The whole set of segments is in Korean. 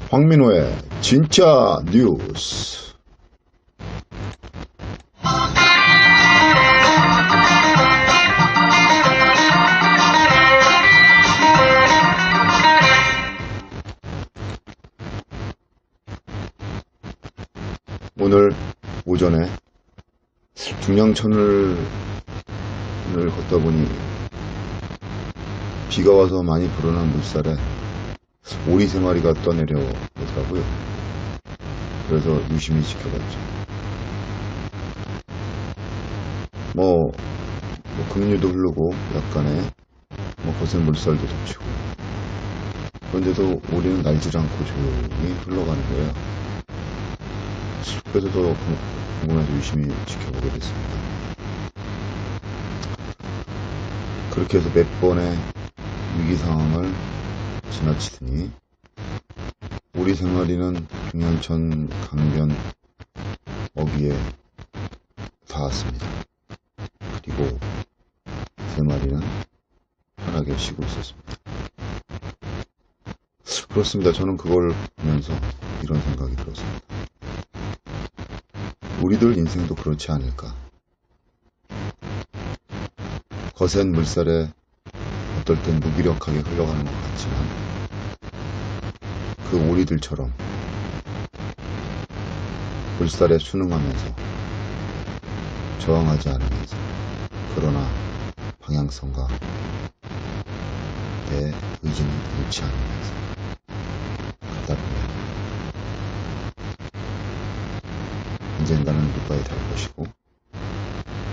황민호의 진짜 뉴스. 오늘 오전에 중량천을 걷다 보니 비가 와서 많이 불어난 물살에 오리 3마리가 떠내려 오더라고요. 그래서 유심히 지켜봤죠. 급류도 흐르고 약간의 거센 물살도 덮치고, 그런데도 오리는 날질 않고 조용히 흘러가는 거예요. 그래서 더 궁금해서 유심히 지켜보게 됐습니다. 그렇게 해서 몇 번의 위기 상황을 지나치더니 오리 3마리는 중량천 강변 어귀에 닿았습니다. 그리고 3마리는 편하게 쉬고 있었습니다. 그렇습니다. 저는 그걸 보면서 이런 생각이 들었습니다. 우리들 인생도 그렇지 않을까? 거센 물살에 어떨 땐 무기력하게 흘러가는 것 같지만, 그 오리들처럼 물살에 순응하면서 저항하지 않으면서, 그러나 방향성과 내 의지는 잃지 않으면서 가다 보면 언젠가는 물가에 닿을 것이고,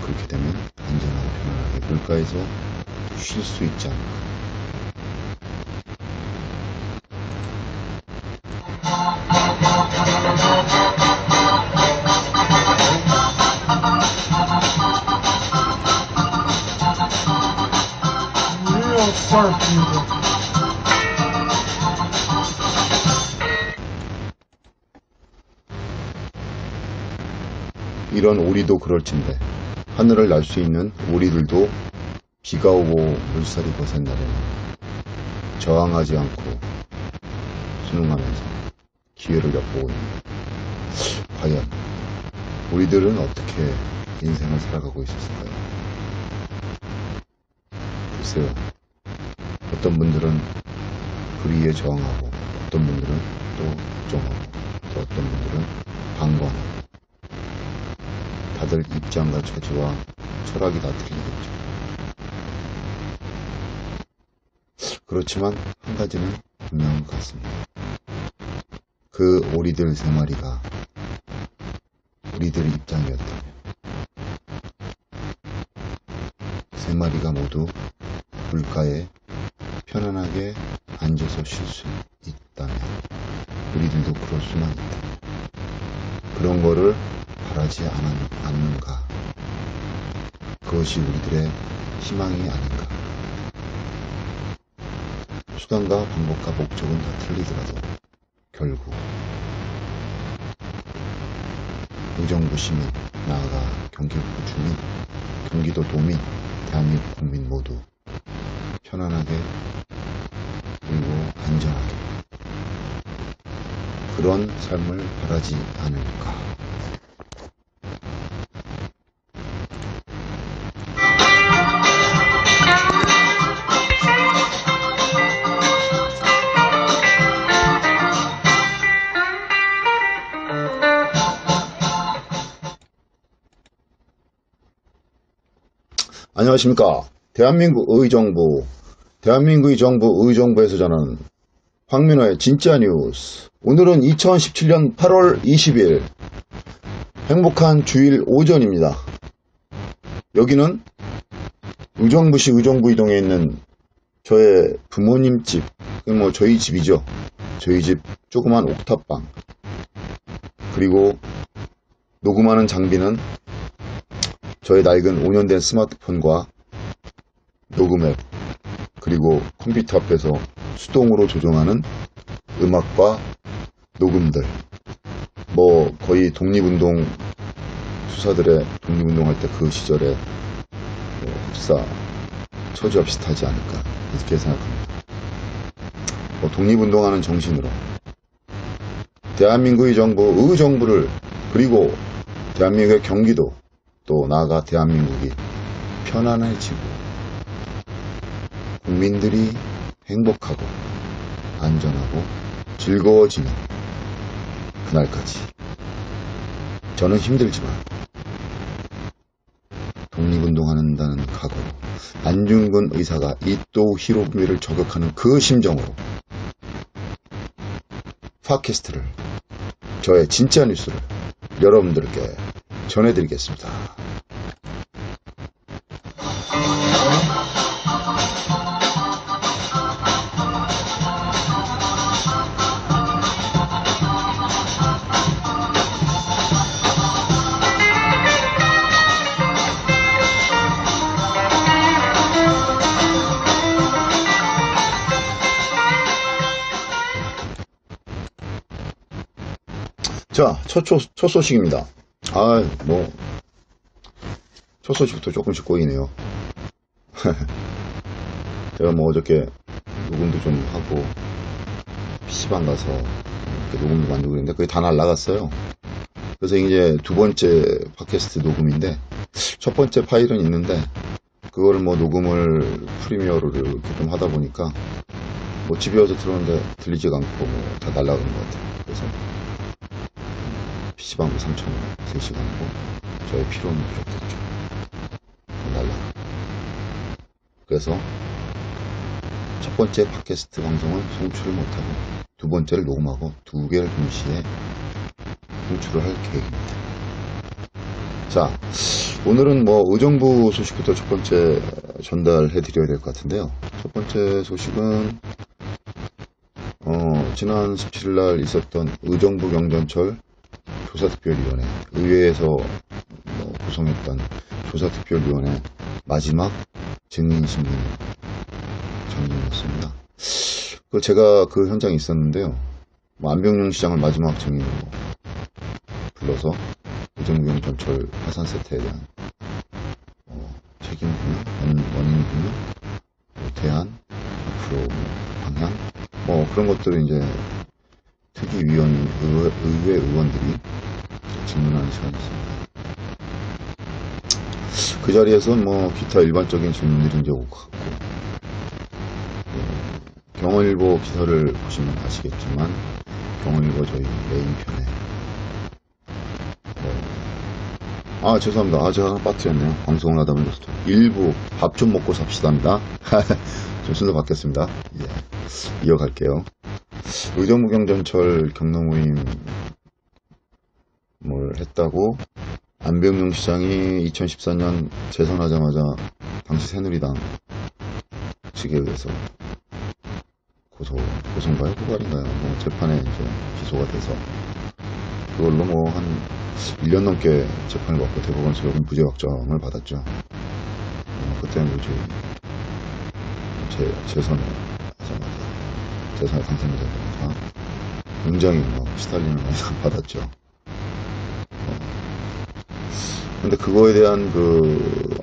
그렇게 되면 안전하고 편안하게 물가에서 쉴 수 있지 않을까. 이런 오리도 그럴진데, 하늘을 날 수 있는 오리들도 비가 오고 물살이 거센 날에는 저항하지 않고 순응하면서 기회를 엿보고 있는데, 과연 우리들은 어떻게 인생을 살아가고 있었을까요? 글쎄요, 어떤 분들은 불의에 저항하고, 어떤 분들은 또 걱정하고, 또 어떤 분들은 방관하고, 다들 입장과 처지와 철학이 다 틀리겠죠. 그렇지만 한 가지는 분명한 것 같습니다. 그 오리들 3마리가 우리들의 입장이었다면, 3마리가 모두 물가에 편안하게 앉아서 쉴 수 있다면, 우리들도 그럴 수만 있다면, 그런 거를 바라지 않는가? 그것이 우리들의 희망이 아닌가? 수단과 방법과 목적은 다 틀리더라도 결국 의정부 시민, 나아가 경기도 주민, 경기도 도민, 대한민국 국민 모두 편안하게 그리고 안전하게 그런 삶을 바라지 않을까? 안녕하십니까. 대한민국의 정부, 대한민국의 정부, 의정부에서 전하는 황민호의 진짜 뉴스. 오늘은 2017년 8월 20일 행복한 주일 오전입니다. 여기는 의정부시 의정부 이동에 있는 저의 부모님 집, 저희 집이죠. 저희 집 조그만 옥탑방. 그리고 녹음하는 장비는 저의 낡은 5년 된 스마트폰과 녹음 앱, 그리고 컴퓨터 앞에서 수동으로 조정하는 음악과 녹음들, 뭐 거의 독립운동 수사들의 독립운동할 때 그 시절에 뭐 흡사 처지와 비슷하지 않을까 이렇게 생각합니다. 뭐 독립운동하는 정신으로 대한민국의 정부, 의정부를, 그리고 대한민국의 경기도, 또 나아가 대한민국이 편안해지고 국민들이 행복하고 안전하고 즐거워지는 그날까지 저는 힘들지만 독립운동한다는 각오로 안중근 의사가 이토 히로부미를 저격하는 그 심정으로 팟캐스트를, 저의 진짜 뉴스를 여러분들께 전해드리겠습니다. 자, 첫 소식입니다. 첫 소식부터 조금씩 꼬이네요. 제가 뭐 어저께 녹음도 좀 하고, PC방 가서 이렇게 녹음도 만들고 그랬는데, 그게 다 날라갔어요. 그래서 이제 두 번째 팟캐스트 녹음인데, 첫 번째 파일은 있는데, 그거를 뭐 녹음을 프리미어로 이렇게 좀 하다 보니까, 뭐 집에 와서 들었는데 들리지가 않고, 뭐 다 날라간 것 같아요. 그래서, PC방도 3,000원, 3시간이고, 저의 피로는 부족했죠. 날라가. 그래서, 첫 번째 팟캐스트 방송은 송출을 못하고, 두 번째를 녹음하고, 두 개를 동시에 송출을 할 계획입니다. 자, 오늘은 뭐, 의정부 소식부터 첫 번째 전달해 드려야 될 것 같은데요. 첫 번째 소식은, 지난 17일 날 있었던 의정부 경전철 조사특별위원회, 의회에서 구성했던 조사특별위원회 마지막 증인신문 정리였습니다. 제가 그 현장에 있었는데요. 안병용 시장을 마지막 증인으로 불러서 의정부 경전철 파산 사태에 대한 책임 분야, 원인 분야, 대안, 앞으로 방향, 그런 것들을 이제 특위위원, 의회 의원들이 질문하는 시간이었습니다. 그 자리에서 기타 일반적인 질문들이 이제 오고 갔고, 경원일보 기사를 보시면 아시겠지만, 경원일보 저희 메인편에, 죄송합니다. 제가 하나 빠뜨렸네요. 방송을 하다 보니까 일부 밥 좀 먹고 삽시다입니다. 좀 순서 바뀌었습니다. 예, 이어갈게요. 의정부 경전철 경로모임을 했다고 안병용 시장이 2014년 재선하자마자 당시 새누리당 측에 의해서 고소인가요? 고발인가요? 재판에 이제 기소가 돼서 그걸로 한 1년 넘게 재판을 받고 대법원에서 요금 무죄 확정을 받았죠. 그때 재선을 하자마자 재선에 당선되자마자 굉장히 시달림을 많이 받았죠. 근데 그거에 대한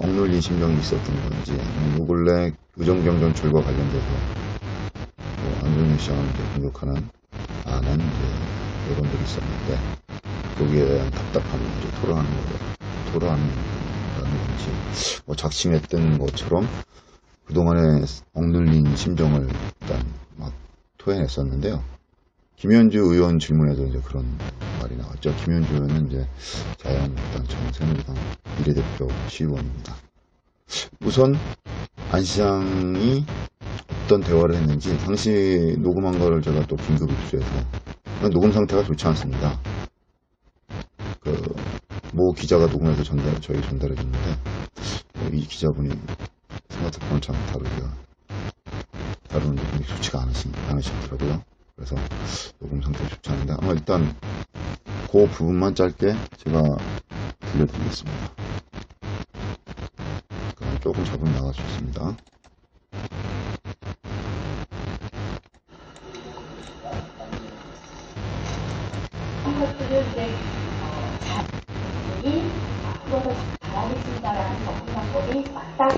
억눌린 심정이 있었던 건지, 요 근래 의정부 경전철과 관련돼서 안병용 시장을 공격하는 많은 여론들이 있었는데, 거기에 대한 답답함을 토로하는 건지, 작심했던 것처럼 그동안의 억눌린 심정을 일단 막 토해냈었는데요. 김현주 의원 질문에도 이제 그런 말이 나왔죠. 김현주 의원은 이제 자유한국당 새누리당 비례대표 시의원입니다. 우선 안 시장이 어떤 대화를 했는지 당시 녹음한 거를 제가 또 긴급 입수해서, 녹음 상태가 좋지 않습니다. 모 기자가 녹음해서 저희 전달해 줬는데, 이 기자분이 스마트폰을 참 다루는 게 좋지가 않으시더라고요. 그래서 녹음 상태 좋지 않은데, 일단 그 부분만 짧게 제가 들려드리겠습니다. 조금 잡으면 나갈 수 있습니다. 이런 것들을 이제 자신이 앞으로 더 잘하겠습니다라는 접근방법이 맞다고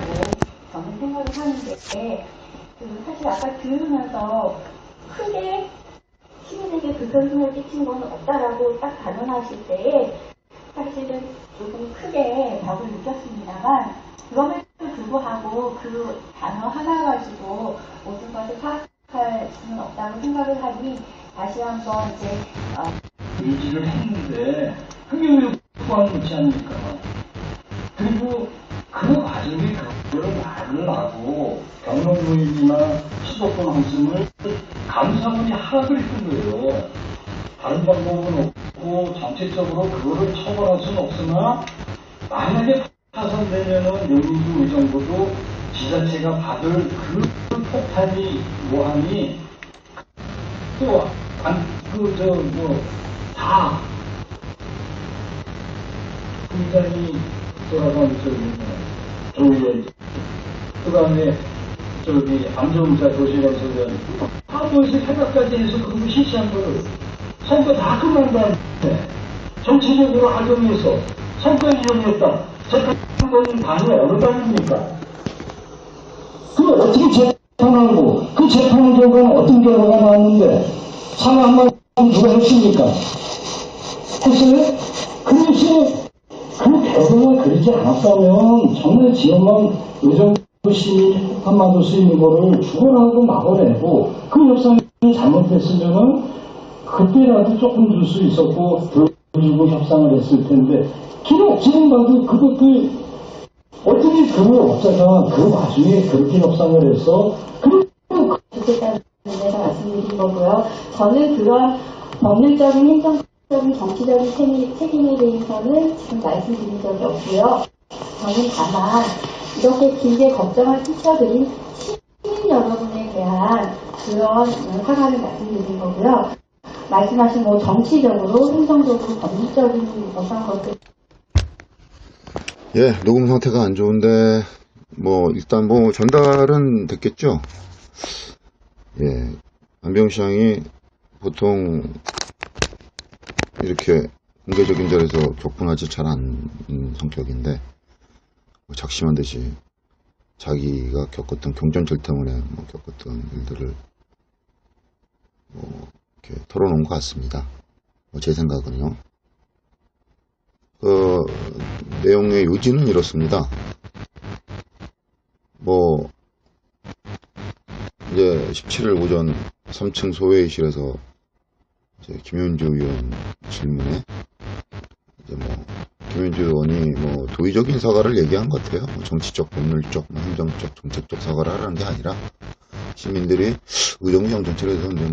저는 생각을 하는데, 사실 아까 들으면서 크게 시민에게 불편을 끼친 건 없다라고 딱 단언하실 때에 사실은 조금 크게 벽을 느꼈습니다만, 그럼에도 불구하고 그 단어 하나 가지고 모든 것을 파악할 수는 없다고 생각을 하니 다시 한번 이제 유지를 했는데 그게 왜 포함되지 않습니까? 그리고 그 과정에 그거를 말을 하고 경영노인이나 수도권 한숨을 감사원이 하락을 했던 거예요. 다른 방법은 없고 정책적으로 그거를 처벌할 수는 없으나 만약에 파산되면은 영민주 의정부도 지자체가 받을 그 폭탄이 뭐하니 다 굉장히 돌아가는 조의원, 그 다음에 안전자 도시건설위원 다 벌써 생각까지 해서 그거 실시한 거를 선거 다 끝난 다음에 정치적으로 악용해서 선거 이용했다. 재판권은 당이 어느 당입니까? 그걸 어떻게 재판하고 그 재판 결과는 어떤 결과가 나왔는데 사과 한마디 누가 했습니까? 했어요? 그것이 그 결과가 그러지 않았다면 정말 지역만 의정부 시민이 한마디 쓰이는 거를 죽어라고 막아내고 그 협상이 잘못됐으면은 그때라도 조금 줄 수 있었고 들어주고 협상을 했을 텐데 지금 봐도 그것도 어떻게 그걸 없자가 그 와중에 그렇게 협상을 해서 좋겠다는 데서 말씀드린 거고요. 저는 그런 법률적인, 행정적인, 정치적인 책임에 대해서는 지금 말씀드린 적이 없고요. 저는 다만 이렇게 길게 걱정을 끼쳐드린 시민 여러분에 대한 그런 사과를 말씀드린 거고요. 말씀하신 뭐 정치적으로, 행정적으로, 법률적인 어떤 것들. 예, 녹음 상태가 안 좋은데, 일단 전달은 됐겠죠? 예, 안병시장이 보통 이렇게 공개적인 자리에서 격분하지 잘 않는 성격인데, 작심한 듯이 자기가 겪었던 경전철 때문에 겪었던 일들을 이렇게 털어놓은 것 같습니다. 제 생각은요. 그 내용의 요지는 이렇습니다. 이제 17일 오전 3층 소회의실에서 이제 김현주 의원 질문에 이제 김현주 의원이 도의적인 사과를 얘기한 것 같아요. 정치적, 법률적, 행정적, 정책적 사과를 하라는 게 아니라 시민들이 의정부 정치에서 이제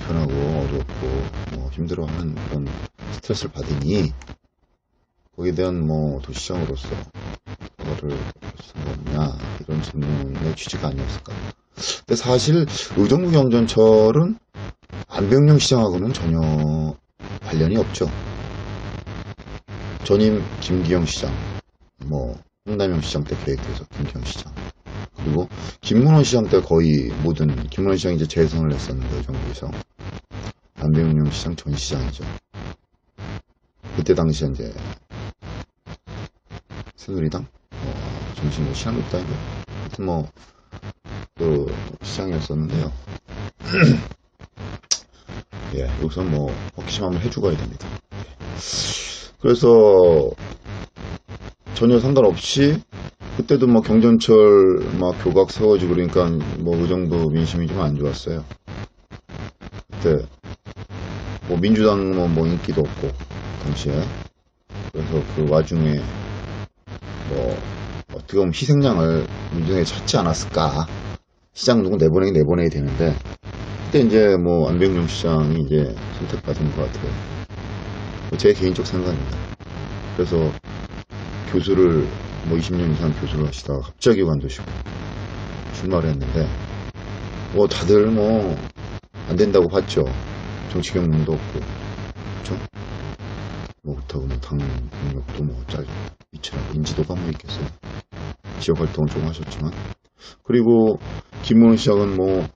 불편하고 어렵고 힘들어하는 그런 스트레스를 받으니 거기에 대한 도시장으로서 그거를 생각하느냐 이런 질문의 취지가 아니었을까. 근데 사실 의정부 경전철은 안병영 시장하고는 전혀 관련이 없죠. 전임 김기영 시장, 홍남영 시장 때 계획돼서 김기영 시장, 그리고 김문원 시장 때 거의 모든 김문원 시장이 이제 재선을 했었는데 의정부에서 안병영 시장 전 시장이죠. 그때 당시에 이제 새누리당, 정신 시장국당이고, 하여튼 그 시장이었었는데요. 예, 여기서 호기심 한번 해주고 가야 됩니다. 그래서 전혀 상관없이 그때도 경전철 교각 세워지고 그러니까 의정부 민심이 좀 안 좋았어요. 그때 민주당은 인기도 없고 당시에. 그래서 그 와중에 어떻게 보면 희생양을 민주당에 찾지 않았을까. 시장 누구 내보내야 되는데 그때 이제 안병영 시장이 이제 선택받은 것 같아요. 제 개인적 생각입니다. 그래서 교수를 20년 이상 교수를 하시다가 갑자기 관두시고 출마를 했는데 다들 안 된다고 봤죠. 정치 경험도 없고, 그렇죠? 그렇다고 당 경력도 짧고 미치라고 인지도가 있겠어요. 지역 활동을 좀 하셨지만. 그리고 김문원 시장은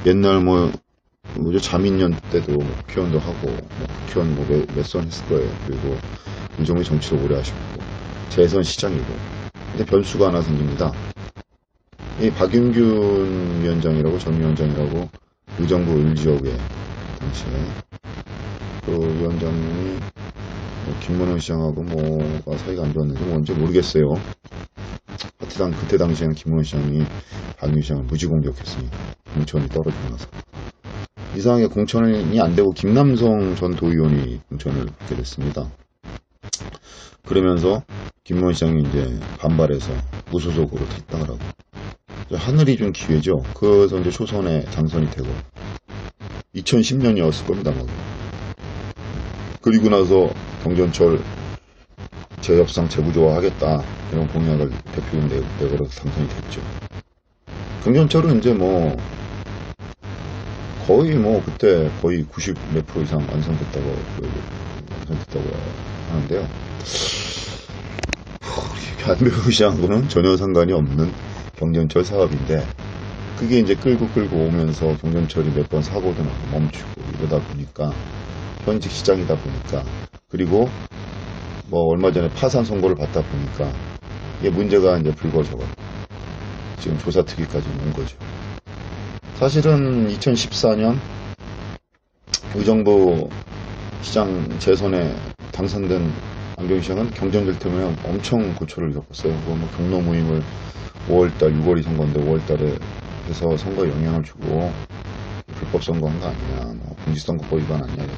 옛날 뭐죠, 자민련 때도 뭐 국회의원도 하고, 뭐 국회의원 뭐 몇 선 했을 거예요. 그리고 의정부 정치도 오래 하셨고, 재선 시장이고. 근데 변수가 하나 생깁니다. 이 박윤균 위원장이라고, 전 위원장이라고, 의정부 을지역에, 당시에, 그 위원장님이, 뭐 김문원 시장하고 뭐가 사이가 안 좋았는지 뭔지 모르겠어요. 하여튼 그때 당시에는 김문원 시장이 박윤균 시장을 무지 공격했으니까, 공천이 떨어지고 나서. 이상하게 공천이 안 되고 김남성 전 도의원이 공천을 받게 됐습니다. 그러면서 김문원 시장이 이제 반발해서 무소속으로 탈당을 하고, 하늘이 준 기회죠. 그래서 이제 초선에 당선이 되고, 2010년이었을 겁니다. 막. 그리고 나서 경전철 재협상 재구조화하겠다 이런 공약을 대표님 내걸어서 당선이 됐죠. 경전철은 이제 뭐 거의 뭐 그때 거의 90 몇 프로 이상 완성됐다고 하는데요. 안배우 시장하고는 전혀 상관이 없는 경전철 사업인데, 그게 이제 끌고 오면서 경전철이 몇 번 사고도 나고 멈추고 이러다 보니까, 현직 시장이다 보니까, 그리고 뭐 얼마 전에 파산 선고를 받다 보니까 이게 문제가 이제 불거져서 지금 조사 특위까지 온 거죠. 사실은 2014년 의정부 시장 재선에 당선된 안병희 시장은 경쟁들 때문에 엄청 고초를 겪었어요. 뭐 경로 모임을 5월달, 6월이 선거인데 5월달에 해서 선거에 영향을 주고 불법 선거한 거 아니냐, 뭐 공직선거법 위반 아니냐 해서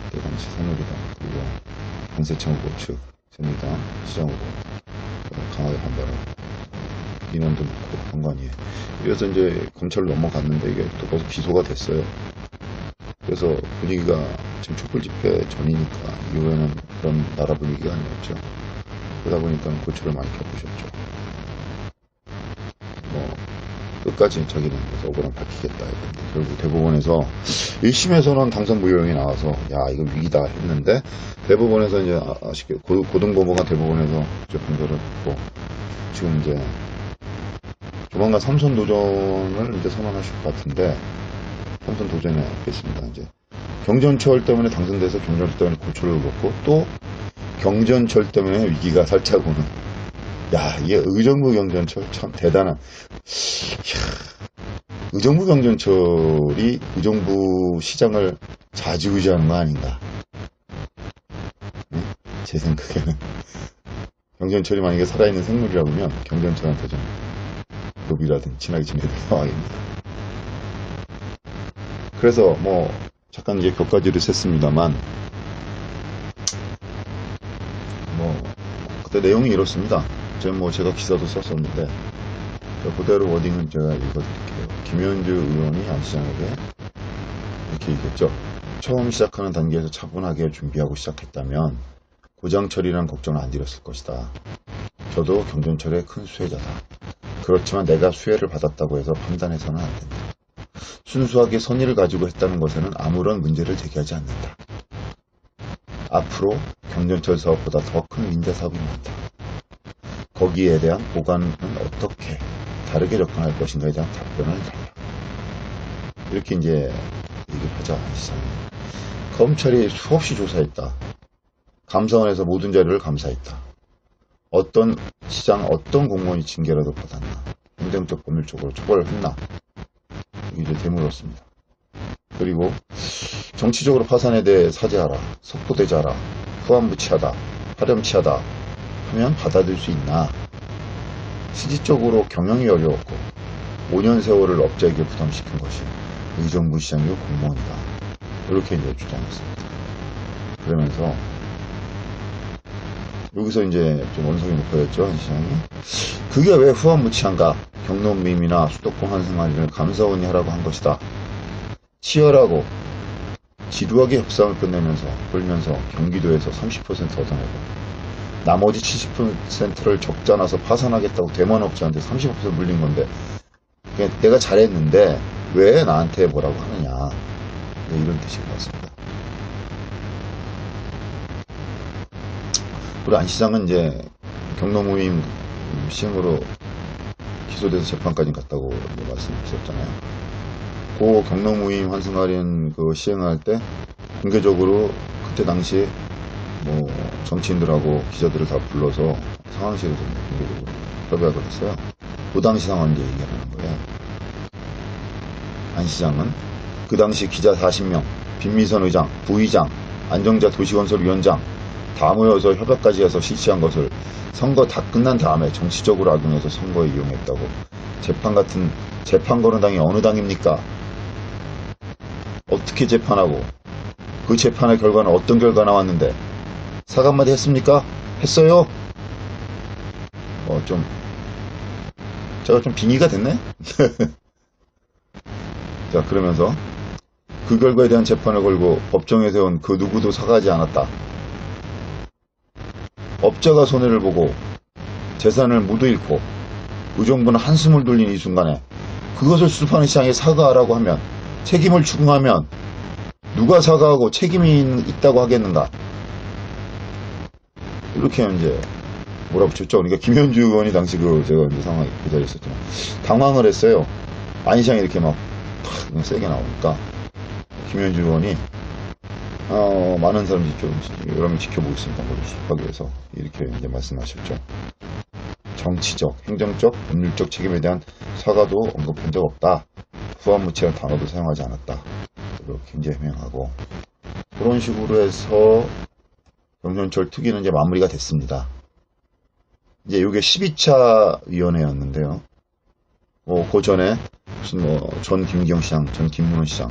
그때 당시 새누리당 그리고 관세청 후보 측 새누리당 시장 후보 강하게 반발하고 민원도 넣고 한 거 아니에요. 그래서 이제 검찰로 넘어갔는데 이게 또 벌써 기소가 됐어요. 그래서 분위기가 지금 촛불 집회 전이니까 이후에는 그런 나라 분위기가 아니었죠. 그러다 보니까 고초를 많이 겪으셨죠. 뭐 끝까지 자기는 그래서 억울함 밝히겠다 했는데 결국 대법원에서 1심에서는 당선 무효형이 나와서 야 이거 위기다 했는데, 대법원에서 이제 아쉽게 고등법원과 대법원에서 이제 판결을 했고, 지금 이제 조만간 삼선 도전을 이제 선언하실 것 같은데, 삼선 도전에 하겠습니다. 이제 경전철 때문에 당선돼서 경전철 때문에 고초를 겪고, 또 경전철 때문에 위기가 살짝 오는. 야, 이게 의정부 경전철 참 대단한. 의정부 경전철이 의정부 시장을 좌지우지하는 거 아닌가? 네? 제 생각에는 경전철이 만약에 살아있는 생물이라면 경전철한테 좀 로비라든 친하게 지내야 될 상황입니다. 그래서 뭐 잠깐 이제 격가지를 셌습니다만, 뭐 그때 내용이 이렇습니다. 제가 기사도 썼었는데 그대로 워딩은 제가 읽어드릴게요. 김현주 의원이 안 시장에게 이렇게 얘기했죠. 처음 시작하는 단계에서 차분하게 준비하고 시작했다면 고장 처리란 걱정을 안 드렸을 것이다. 저도 경전철의 큰 수혜자다. 그렇지만 내가 수혜를 받았다고 해서 판단해서는 안 된다. 순수하게 선의를 가지고 했다는 것에는 아무런 문제를 제기하지 않는다. 앞으로 경전철 사업보다 더 큰 민자 사업이 많다. 거기에 대한 보관은 어떻게 다르게 접근할 것인가에 대한 답변을 달라. 이렇게 이제 얘기를 하죠. 검찰이 수없이 조사했다. 감사원에서 모든 자료를 감사했다. 어떤 시장, 어떤 공무원이 징계라도 받았나? 행정적 법률적으로 처벌을 했나? 이게 이제 되물었습니다. 그리고 정치적으로 파산에 대해 사죄하라, 석고대자라, 후한무치하다, 파렴치하다 하면 받아들일 수 있나? 실질적으로 경영이 어려웠고 5년 세월을 업자에게 부담시킨 것이 의정부 시장이고 공무원이다. 이렇게 이제 주장했습니다. 그러면서 여기서 이제 좀 원성이 높아졌죠, 한 시장이. 그게 왜 후한무치한가? 경로모임이나 수도권 환승관리를 감사원이 하라고 한 것이다. 치열하고 지루하게 협상을 끌면서 경기도에서 30% 얻어내고 나머지 70%를 적자 나서 파산하겠다고 대만업자한테 30% 물린 건데, 내가 잘했는데 왜 나한테 뭐라고 하느냐, 네, 이런 뜻인 것 같습니다. 우리 안 시장은 이제 경로모임 시행으로 기소돼서 재판까지 갔다고 말씀드렸잖아요. 고 경로무임 환승할인 그 시행할 때 공개적으로 그때 당시에 뭐 정치인들하고 기자들을 다 불러서 상황실에서 공개적으로 협약을 했어요. 그 당시 상황 이제 얘기하는 거예요. 안 시장은 그 당시 기자 40명, 빈미선 의장, 부의장, 안정자 도시건설위원장 다 모여서 협약까지 해서 실시한 것을 선거 다 끝난 다음에 정치적으로 악용해서 선거에 이용했다고. 재판 거는 당이 어느 당입니까? 어떻게 재판하고 그 재판의 결과는 어떤 결과 나왔는데 사과 한마디 했습니까? 했어요? 제가 좀 빙의가 됐네? 자, 그러면서 그 결과에 대한 재판을 걸고 법정에 세운 그 누구도 사과하지 않았다. 업자가 손해를 보고 재산을 모두 잃고 의정부는 한숨을 돌린 이 순간에 그것을 수습하는 시장에 사과하라고 하면 책임을 추궁하면 누가 사과하고 책임이 있다고 하겠는가? 이렇게 이제 몰아붙였죠. 그러니까 김현주 의원이 당시 제가 이제 상황에 그 자리에 있었지만 당황을 했어요. 안 시장이 이렇게 막 그냥 세게 나오니까 김현주 의원이 많은 사람들이 여러 명 지켜보고 있습니다. 그걸 수습하기 위해서 이렇게 이제 말씀하셨죠. 정치적, 행정적, 법률적 책임에 대한 사과도 언급한 적 없다. 후한무치한 단어도 사용하지 않았다. 이렇게 이제 해명하고 그런 식으로 해서 경전철 특위는 이제 마무리가 됐습니다. 이제 이게 12차 위원회였는데요. 그 전에 무슨 전 김기영 시장, 전 김문원 시장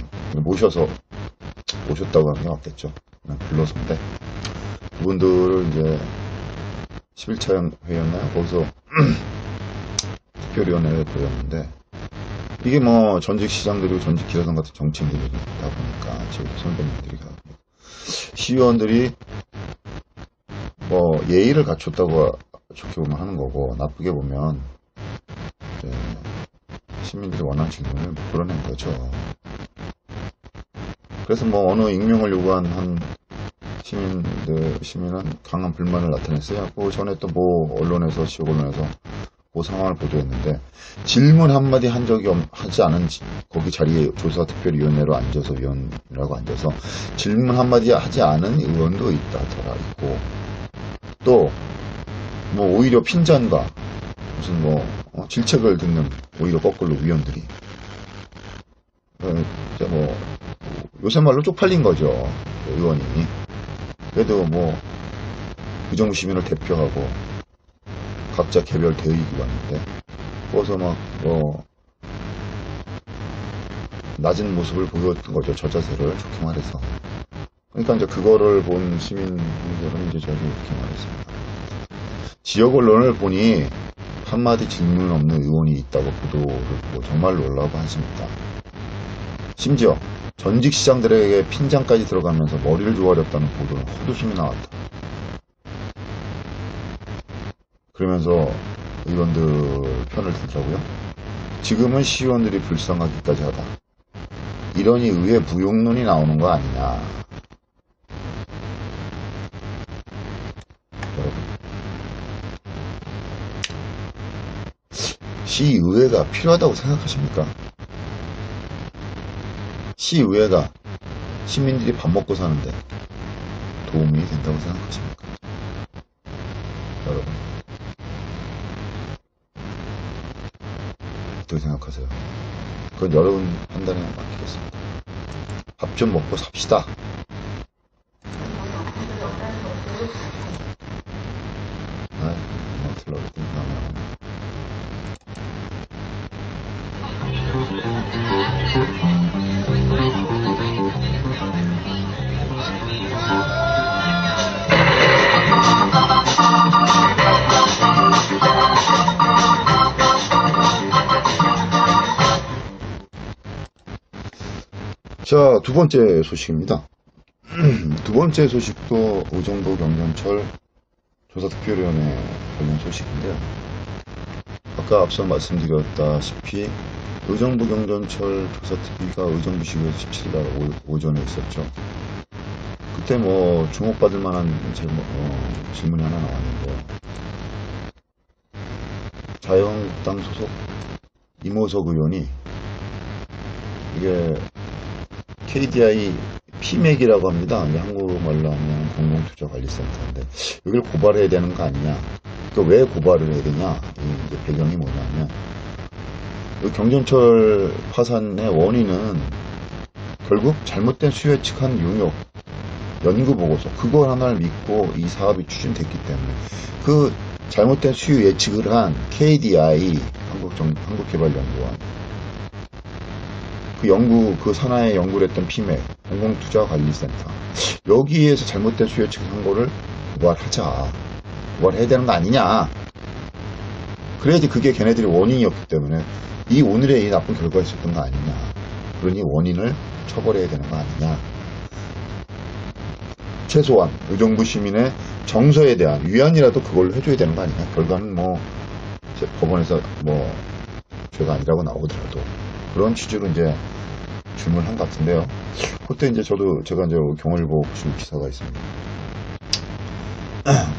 오셨다고 하는 게 맞겠죠. 그냥 불러서인데 그분들을 이제 11차 회였나요? 거기서 특별위원회에 보였는데 이게 뭐 전직 시장들이고 전직 기자단 같은 정치인들이 있다 보니까 지금 선배님들이 시의원들이 뭐 예의를 갖췄다고 좋게 보면 하는 거고 나쁘게 보면 이제 시민들이 원하는 질문을 못 풀어낸 거죠. 그래서 뭐 어느 익명을 요구한 한 시민은 강한 불만을 나타냈어요. 그 전에 또 뭐 언론에서 지역 언론에서 그 상황을 보도했는데 질문 한마디 한 적이 하지 않은 거기 자리에 조사특별위원회로 앉아서 위원이라고 앉아서 질문 한마디 하지 않은 의원도 있고 또 뭐 오히려 핀잔과 무슨 질책을 듣는 오히려 거꾸로 위원들이 이제 뭐 요새 말로 쪽팔린 거죠. 의원이 그래도 뭐 의정부 시민을 대표하고 각자 개별 대의기관인데 거기서 막 낮은 모습을 보였던 거죠. 저 자세를 좋게 말해서. 그러니까 이제 그거를 본 시민들은 이제 저도 이렇게 말했습니다. 지역 언론을 보니 한마디 질문 없는 의원이 있다고 보도를 보고 정말 놀라고 한심했다. 심지어 전직 시장들에게 핀장까지 들어가면서 머리를 조아렸다는 보도는 헛웃음이 나왔다. 그러면서 의원들 편을 들더라고요. 지금은 시의원들이 불쌍하기까지 하다. 이러니 의회 부용론이 나오는 거 아니냐. 여러분, 시의회가 필요하다고 생각하십니까? 시의회가 시민들이 밥 먹고 사는데 도움이 된다고 생각하십니까? 여러분, 어떻게 생각하세요? 그건 여러분 판단에 맡기겠습니다. 밥 좀 먹고 삽시다. 자, 두 번째 소식입니다. 두 번째 소식도 의정부 경전철 조사특별위원회 관련 소식인데요. 아까 앞서 말씀드렸다시피 의정부 경전철 조사특위가 의정부시구에서 17일 오전에 있었죠. 그때 뭐 주목받을 만한 질문이 하나 나왔는데 자유한국당 소속 이모석 의원이 이게 KDI PMAC이라고 합니다. 이제 한국말로 하면 공공투자관리센터인데 이걸 고발해야 되는 거 아니냐? 그러니까 왜 고발을 해야 되냐? 이제 배경이 뭐냐면 이 경전철 파산의 원인은 결국 잘못된 수요 예측한 용역 연구 보고서 그걸 하나를 믿고 이 사업이 추진됐기 때문에 그 잘못된 수요 예측을 한 KDI 한국개발연구원 그 산하에 연구를 했던 PMAC 공공투자관리센터 여기에서 잘못된 수요 예측을 한 거를 고발해야 되는 거 아니냐. 그래야지 그게 걔네들의 원인이었기 때문에 이 오늘의 이 나쁜 결과가 있었던 거 아니냐. 그러니 원인을 처벌해야 되는 거 아니냐. 최소한 의정부 시민의 정서에 대한 위안이라도 그걸로 해줘야 되는 거 아니냐. 결과는 뭐 법원에서 뭐 죄가 아니라고 나오더라도 그런 취지로 이제 질문한 것 같은데요. 그때 이제 제가 이제 경월일보 보신 기사가 있습니다.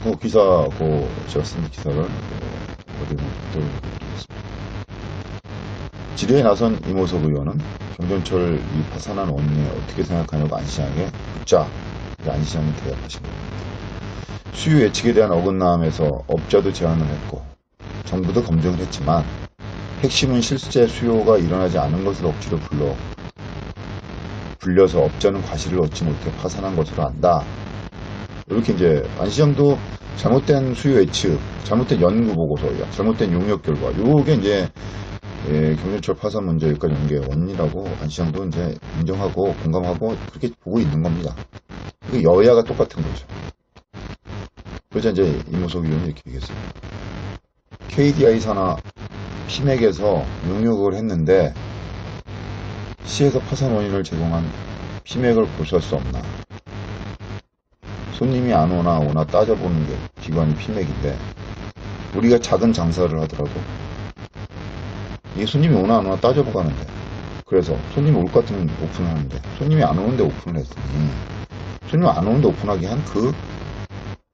그 기사, 제가 쓴 기사를 어디 보겠습니다. 질의에 나선 이모석 의원은 경전철 이 파산한 원인에 어떻게 생각하냐고 안시장에 묻자 안시장이 대답하신 겁니다. 수요 예측에 대한 어긋남에서 업자도 제안을 했고 정부도 검증을 했지만 핵심은 실제 수요가 일어나지 않은 것을 억지로 불려서 업자는 과실을 얻지 못해 파산한 것으로 안다. 이렇게 이제 안시장도 잘못된 수요 예측, 잘못된 연구 보고서, 잘못된 용역 결과, 요게 이제 경전철 파산 문제 여기까지 온 게 원인이라고 안시장도 이제 인정하고 공감하고 그렇게 보고 있는 겁니다. 이게 여야가 똑같은 거죠. 그래서 이제 이모석 의원이 이렇게 얘기했어요. KDI 산하 PMAC에서 용역을 했는데 시에서 파산 원인을 제공한 PMAC을 고소할 수 없나? 손님이 안 오나 따져보는 게 기관이 PMAC인데 우리가 작은 장사를 하더라도 이게 손님이 오나 안 오나 따져보고 하는데 그래서 손님이 올 것 같으면 오픈을 하는데 손님이 안 오는데 오픈을 했으니 손님이 안 오는데 오픈하게 한 그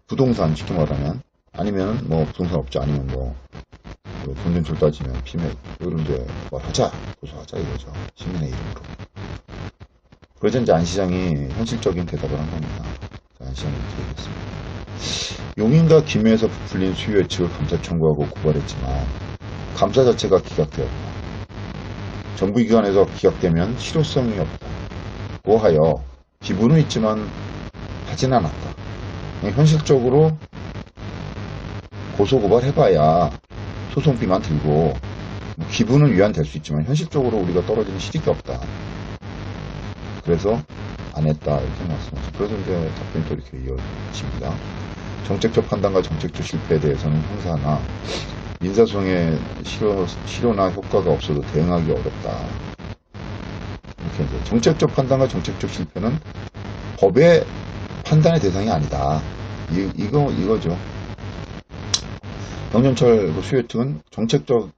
부동산 쉽게 말하면 아니면 뭐 부동산 업자 아니면 뭐 경전철 따지면 PMAC 이걸 이제 하자 고소하자 이거죠. 시민의 이름으로. 그래서 이제 안 시장이 현실적인 대답을 한 겁니다. 안시장이 이렇게 얘기했습니다. 용인과 김해에서 부풀린 수요 예측을 감사 청구하고 고발했지만 감사 자체가 기각되었다. 정부기관에서 기각되면 실효성이 없다고 하여 기분은 있지만 하진 않았다. 현실적으로 고소고발해봐야 소송비만 들고 뭐 기분은 위안될 수 있지만 현실적으로 우리가 떨어지는 실익이 없다. 그래서 안 했다 이렇게 말씀하셨죠. 그래서 이제 답변이 또 이렇게 이어집니다. 정책적 판단과 정책적 실패에 대해서는 형사나 민사소송의 실효나 효과가 없어도 대응하기 어렵다. 이렇게 이제 정책적 판단과 정책적 실패는 법의 판단의 대상이 아니다. 이거죠. 경전철 수요 예측은 정책적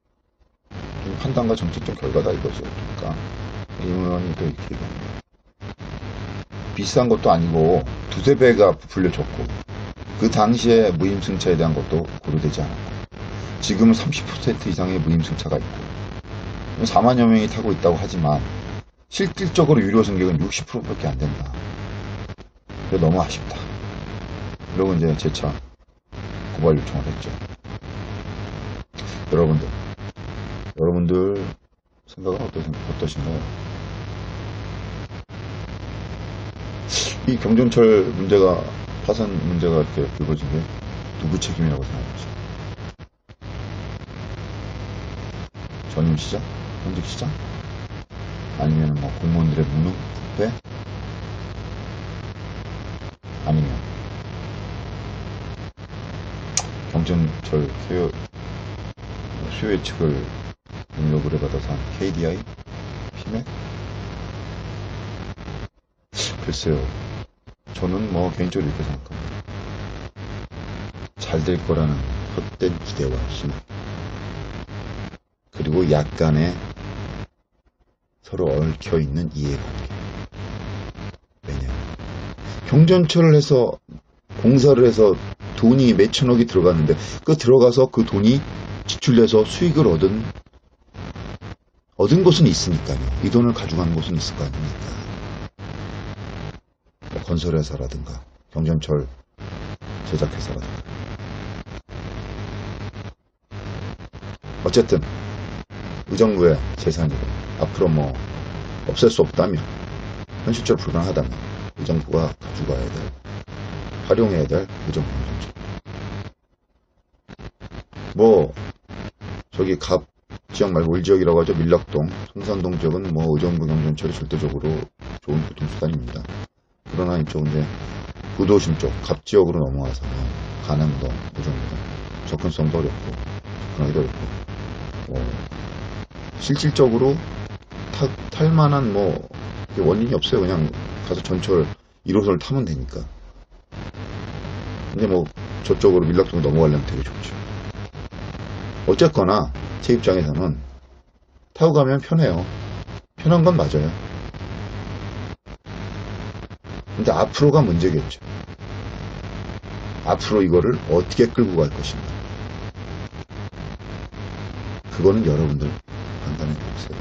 판단과 정책적 결과다 이거죠. 그러니까 이 의원이 또 이렇게 얘기합니다. 비싼 것도 아니고 두세 배가 부풀려졌고 그 당시에 무임승차에 대한 것도 고려되지 않았고 지금은 30% 이상의 무임승차가 있고 4만여 명이 타고 있다고 하지만 실질적으로 유료 승객은 60%밖에 안 된다. 그게 너무 아쉽다. 그리고 이제 재차 고발 요청을 했죠. 여러분들 생각은 어떠신가요? 이 경전철 문제가 파산 문제가 이렇게 불거진 게 누구 책임이라고 생각하시죠? 전임 시장? 현직 시장? 아니면 뭐 공무원들의 무능? 부패? 아니면 경전철 수요 예측을 능력을 해받아서 한 KDI? PMAC? 글쎄요. 저는 뭐 개인적으로 이렇게 생각합니다. 잘 될 거라는 헛된 기대와 희망 그리고 약간의 서로 얽혀있는 이해관계. 왜냐 경전철을 해서 공사를 해서 돈이 몇천억이 들어갔는데 그 들어가서 그 돈이 지출돼서 수익을 얻은 얻은 곳은 있으니까요. 이 돈을 가져간 곳은 있을 거 아닙니까? 뭐 건설회사라든가 경전철 제작회사라든가. 어쨌든 의정부의 재산이고 앞으로 뭐 없앨 수 없다면, 현실적으로 불가능하다면 의정부가 가져가야 될, 활용해야 될 의정부 경전철. 뭐 저기 갑 지역 말고 울지역이라고 하죠. 밀락동, 성산동 지역은 뭐 의정부 경전철이 절대적으로 좋은 교통수단입니다. 그러나 이쪽은 이제 구도심 쪽, 갑 지역으로 넘어와서는 가남동, 의정부동 접근성도 어렵고 접근하기도 어렵고, 실질적으로 탈만한 뭐 원인이 없어요. 그냥 가서 전철 1호선을 타면 되니까. 근데 뭐 저쪽으로 밀락동 넘어가려면 되게 좋죠. 어쨌거나 제 입장에서는 타고 가면 편해요. 편한 건 맞아요. 근데 앞으로가 문제겠죠. 앞으로 이거를 어떻게 끌고 갈 것인가. 그거는 여러분들 판단해 보세요.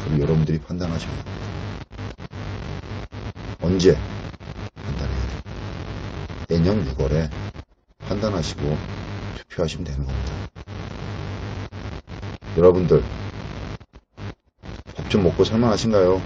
그리고 여러분들이 판단하셔야 합니다. 언제 판단해야 돼요? 내년 6월에 판단하시고 투표하시면 되는 겁니다. 여러분들 밥 좀 먹고 살만하신가요?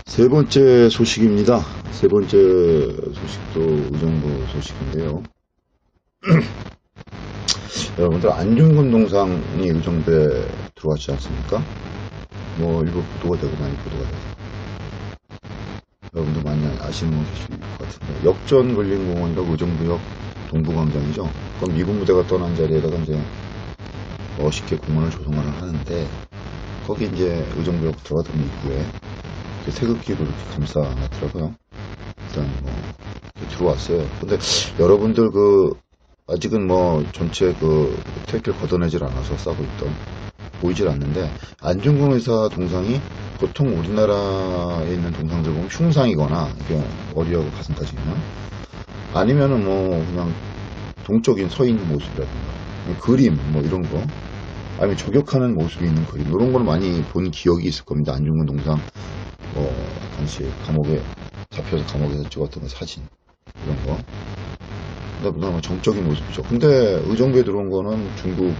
세 번째 소식입니다. 세 번째 소식도 의정부 소식인데요. 여러분들 안중근 동상이 의정부에 들어왔지 않습니까? 뭐 일부 보도가 되고 많이 보도가 되고, 여러분들 많이 아시는 분 계실 것 같은데, 역전근린공원이라고 의정부역 동부광장이죠. 그럼 미군 부대가 떠난 자리에다가 이제 멋있게 공원을 조성을 하는데, 거기 이제 의정부역 들어가던 입구에 태극기로 이렇게 감싸놨더라고요. 일단 뭐 이렇게 들어왔어요. 근데 여러분들 아직은 뭐 전체 태극기를 걷어내질 않아서 싸고 있던 보이질 않는데, 안중근 의사 동상이 보통 우리나라에 있는 동상들 보면 흉상이거나 이게 머리하고 가슴까지 있는, 아니면은 뭐 그냥 동적인 서 있는 모습이라든가 그림 뭐 이런 거, 아니면 저격하는 모습이 있는 그림, 이런 거는 많이 본 기억이 있을 겁니다. 안중근 동상 당시 감옥에 잡혀서 감옥에서 찍었던 사진, 이런 거. 그다음에 정적인 모습이죠. 근데 의정부에 들어온 거는 중국에서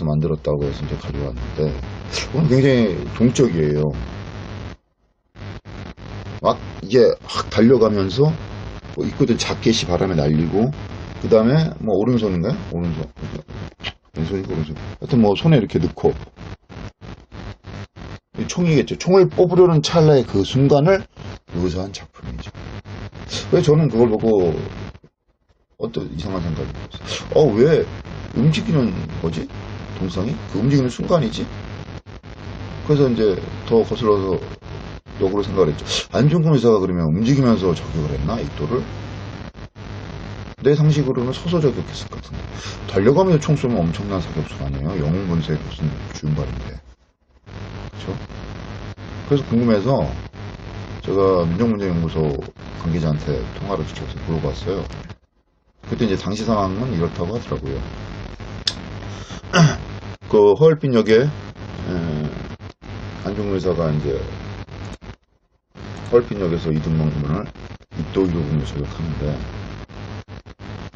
만들었다고 해서 이제 가져왔는데, 그건 굉장히 동적이에요. 막 이게 확 달려가면서 뭐 입구들 자켓이 바람에 날리고, 그 다음에 뭐 오른손인가요? 왼손이고 오른손. 하여튼 뭐 손에 이렇게 넣고, 총이겠죠. 총을 뽑으려는 찰나의 그 순간을 묘사한 작품이죠. 왜 저는 그걸 보고 어떤 이상한 생각이 들었어요. 왜 움직이는 거지? 동상이? 그 움직이는 순간이지? 그래서 이제 더 거슬러서 역으로 생각을 했죠. 안중근 의사가 그러면 움직이면서 저격을 했나? 입도를? 내 상식으로는 서서 저격했을 것 같은데. 달려가면서 총 쏘면 엄청난 사격수 아니에요? 영웅본색 무슨 주윤발인데. 그쵸? 그래서 궁금해서 제가 민정문제연구소 관계자한테 통화를 직접 물어봤어요. 그때 이제 당시 상황은 이렇다고 하더라고요. 그 허얼빈역에 안중근 의사가 이제 허얼빈역에서 이등병문을 입도 1호분으로 저격하는데,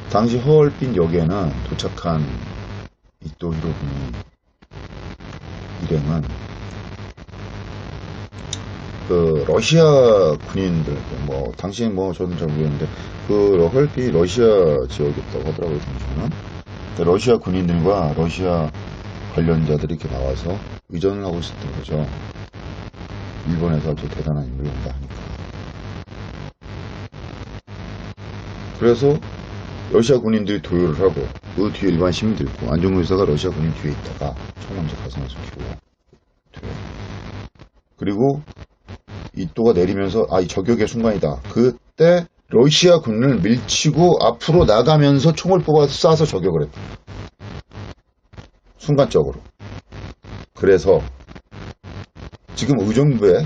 당시 허얼빈역에는 도착한 입도 1호분 일행은 러시아 군인들, 뭐 당시에 뭐 저는 잘 모르겠는데 허얼빈이 러시아 지역이었다고 하더라고요. 당시에는 러시아 군인들과 러시아 관련자들이 이렇게 나와서 의전을 하고 있었던 거죠. 일본에서 아주 대단한 인물이 온다 하니까. 그래서 러시아 군인들이 도요를 하고, 그 뒤에 일반 시민들이 있고, 안중근 의사가 러시아 군인 뒤에 있다가 총 먼저 가슴을 쏘키고 그리고 이 또가 내리면서 이 저격의 순간이다. 그때 러시아 군을 밀치고 앞으로 나가면서 총을 뽑아서 쏴서 저격을 했다. 순간적으로. 그래서 지금 의정부에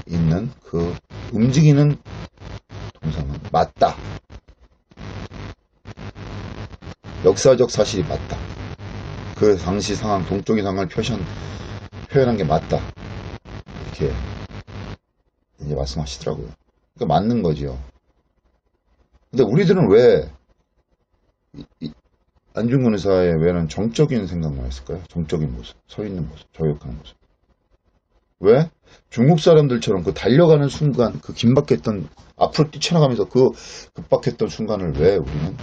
있는 그 움직이는 동상은 맞다. 역사적 사실이 맞다. 그 당시 상황, 동쪽의 상황을 표현한 게 맞다. 이렇게 이제 말씀하시더라고요. 그러니까 맞는 거지요. 근데 우리들은 왜 안중근 의사의 왜는 정적인 생각만 했을까요? 정적인 모습, 서 있는 모습, 저격하는 모습. 왜? 중국 사람들처럼 그 달려가는 순간, 그 긴박했던, 앞으로 뛰쳐나가면서 그 급박했던 순간을 왜 우리는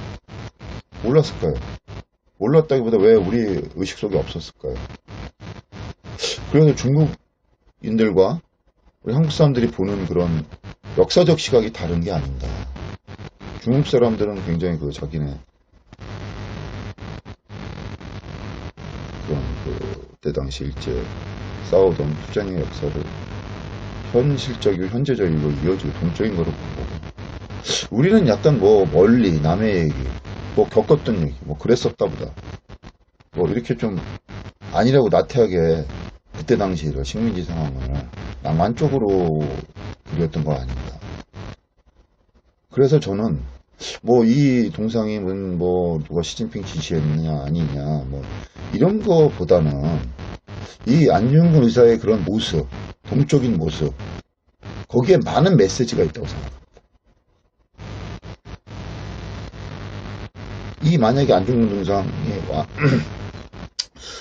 몰랐을까요? 몰랐다기보다 왜 우리 의식 속에 없었을까요? 그래서 중국인들과 우리 한국 사람들이 보는 그런 역사적 시각이 다른 게 아닌가. 중국 사람들은 굉장히 그 자기네 그런 그때 당시 일제 싸우던 투쟁의 역사를 현실적이고 현재적이고 이어지고 동적인 거로 보고 우리는 약간 뭐 멀리 남의 얘기 뭐 겪었던 얘기 뭐 그랬었다 보다 뭐 이렇게 좀 아니라고 나태하게 그때 당시 식민지 상황을 남한 쪽으로 그렸던 거 아닌가. 그래서 저는 뭐 이 동상이 뭐 누가 시진핑 지시했느냐 아니냐 뭐 이런 거보다는 이 안중근 의사의 그런 모습, 동적인 모습 거기에 많은 메시지가 있다고 생각합니다. 이 만약에 안중근 동상이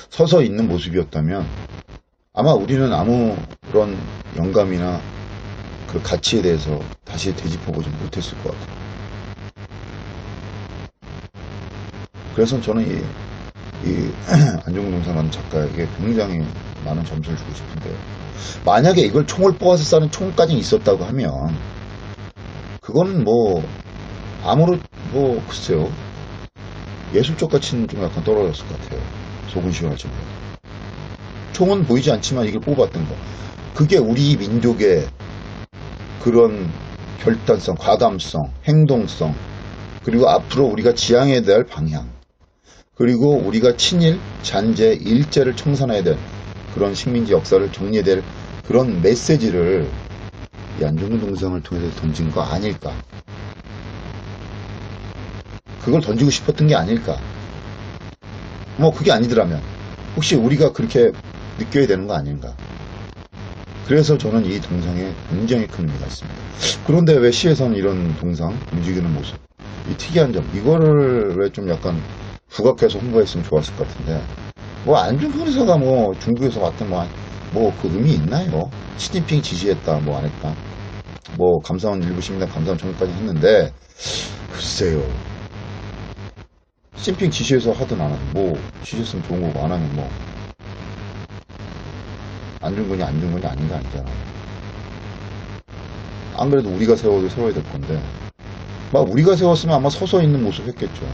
서서 있는 모습이었다면 아마 우리는 아무런 영감이나 그 가치에 대해서 다시 되짚어보지 못했을 것 같아요. 그래서 저는 이 안중근 동상이라는 작가에게 굉장히 많은 점수를 주고 싶은데요. 만약에 이걸 총을 뽑아서 쏴는 총까지 있었다고 하면 그거는 뭐 글쎄요. 예술적 가치는 좀 약간 떨어졌을 것 같아요. 속은 시원하지만. 총은 보이지 않지만 이걸 뽑았던 거. 그게 우리 민족의 그런 결단성, 과감성, 행동성, 그리고 앞으로 우리가 지향해야 될 방향, 그리고 우리가 친일, 잔재, 일제를 청산해야 될 그런 식민지 역사를 정리해야 될 그런 메시지를 이 안중근 동상을 통해서 던진 거 아닐까. 그걸 던지고 싶었던 게 아닐까. 뭐 그게 아니더라면 혹시 우리가 그렇게 느껴야 되는 거 아닌가. 그래서 저는 이 동상에 굉장히 큰 의미가 있습니다. 그런데 왜 시에서는 이런 동상, 움직이는 모습, 이 특이한 점, 이거를 왜 좀 약간 부각해서 홍보했으면 좋았을 것 같은데, 뭐 안중근 의사가 뭐 중국에서 왔던 뭐 그 의미 있나요? 시진핑 지시했다, 뭐 안 했다. 뭐 감사원 일부 시민단 감사원 청구까지 했는데, 글쎄요. 시진핑 지시해서 하든 안 하든, 뭐 지시했으면 좋은 거고 안 하면 뭐 안중근이 아닌가 아니잖아. 안 그래도 우리가 세워야 될 건데, 막 우리가 세웠으면 아마 서서 있는 모습 했겠죠.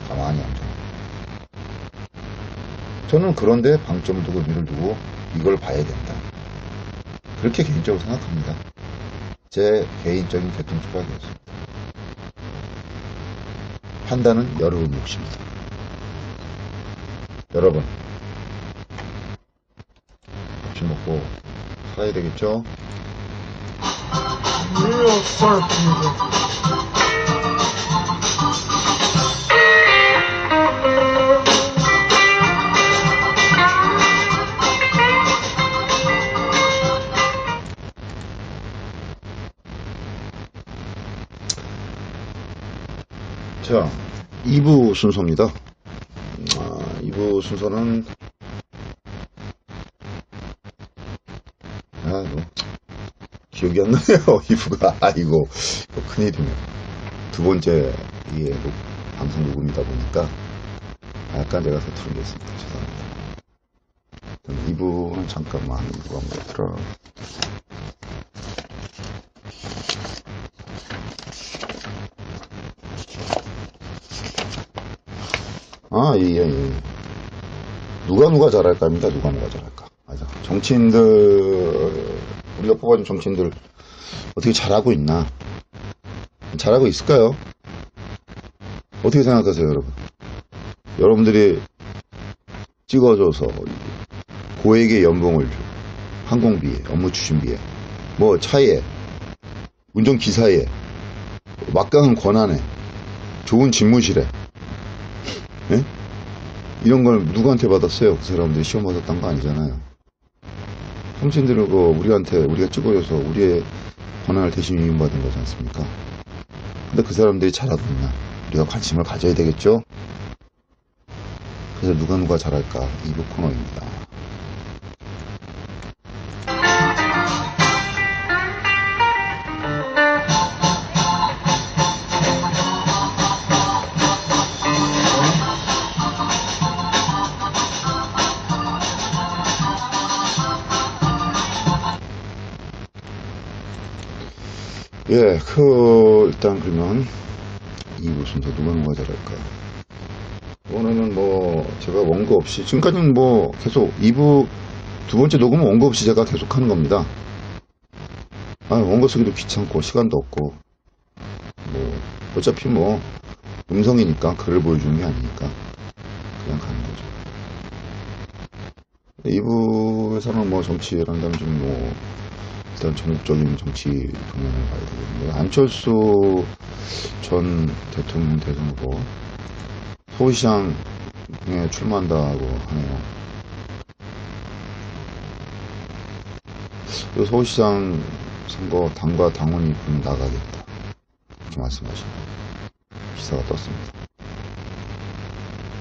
가만히 앉아. 저는 그런데 방점을 두고 의미를 두고 이걸 봐야 된다. 그렇게 개인적으로 생각합니다. 제 개인적인 개통 추각이었습니다. 판단은 여러분 몫입니다. 여러분, 밥 먹고 살아야 되겠죠? 자, 2부 순서입니다. 2부 순서는 기억이 안 나네요. 2부가 아이고 큰일이네. 두 번째 이게 방송 녹음이다 보니까 약간 제가 서투른 게 있습니다. 죄송합니다. 2부는 잠깐만 2부 한번 들어. 예. 누가 잘할까입니다. 누가 잘할까. 맞아. 정치인들, 우리가 뽑아준 정치인들 어떻게 잘하고 있나? 잘하고 있을까요? 어떻게 생각하세요, 여러분? 여러분들이 찍어줘서 고액의 연봉을 줘. 항공비에, 업무 추진비에, 뭐 차에, 운전기사에, 막강한 권한에, 좋은 집무실에, 예? 이런 걸 누구한테 받았어요? 그 사람들이 시험 받았던 거 아니잖아요. 정치인들은 우리가 찍어줘서 우리의 권한을 대신 위임받은 거지 않습니까? 근데 그 사람들이 잘하고 있나? 우리가 관심을 가져야 되겠죠? 그래서 누가 잘할까? 2부 코너입니다. 예, 일단 그러면 2부 순서 누가 잘할까? 이번에는 뭐, 제가 원고 없이, 지금까지는 뭐, 계속 2부, 두 번째 녹음은 원고 없이 제가 계속 하는 겁니다. 원고 쓰기도 귀찮고, 시간도 없고, 뭐, 어차피 뭐, 음성이니까, 글을 보여주는 게 아니니까, 그냥 가는 거죠. 2부에서는 뭐, 정치를 한다면 좀 뭐, 일단 전국적인 정치 동향을 봐야 되거든요. 안철수 전 대통령 대선 후보 서울시장에 출마한다고 하네요. 그리고 서울시장 선거 당과 당원이 부르면 나가겠다 이렇게 말씀하시고 기사가 떴습니다.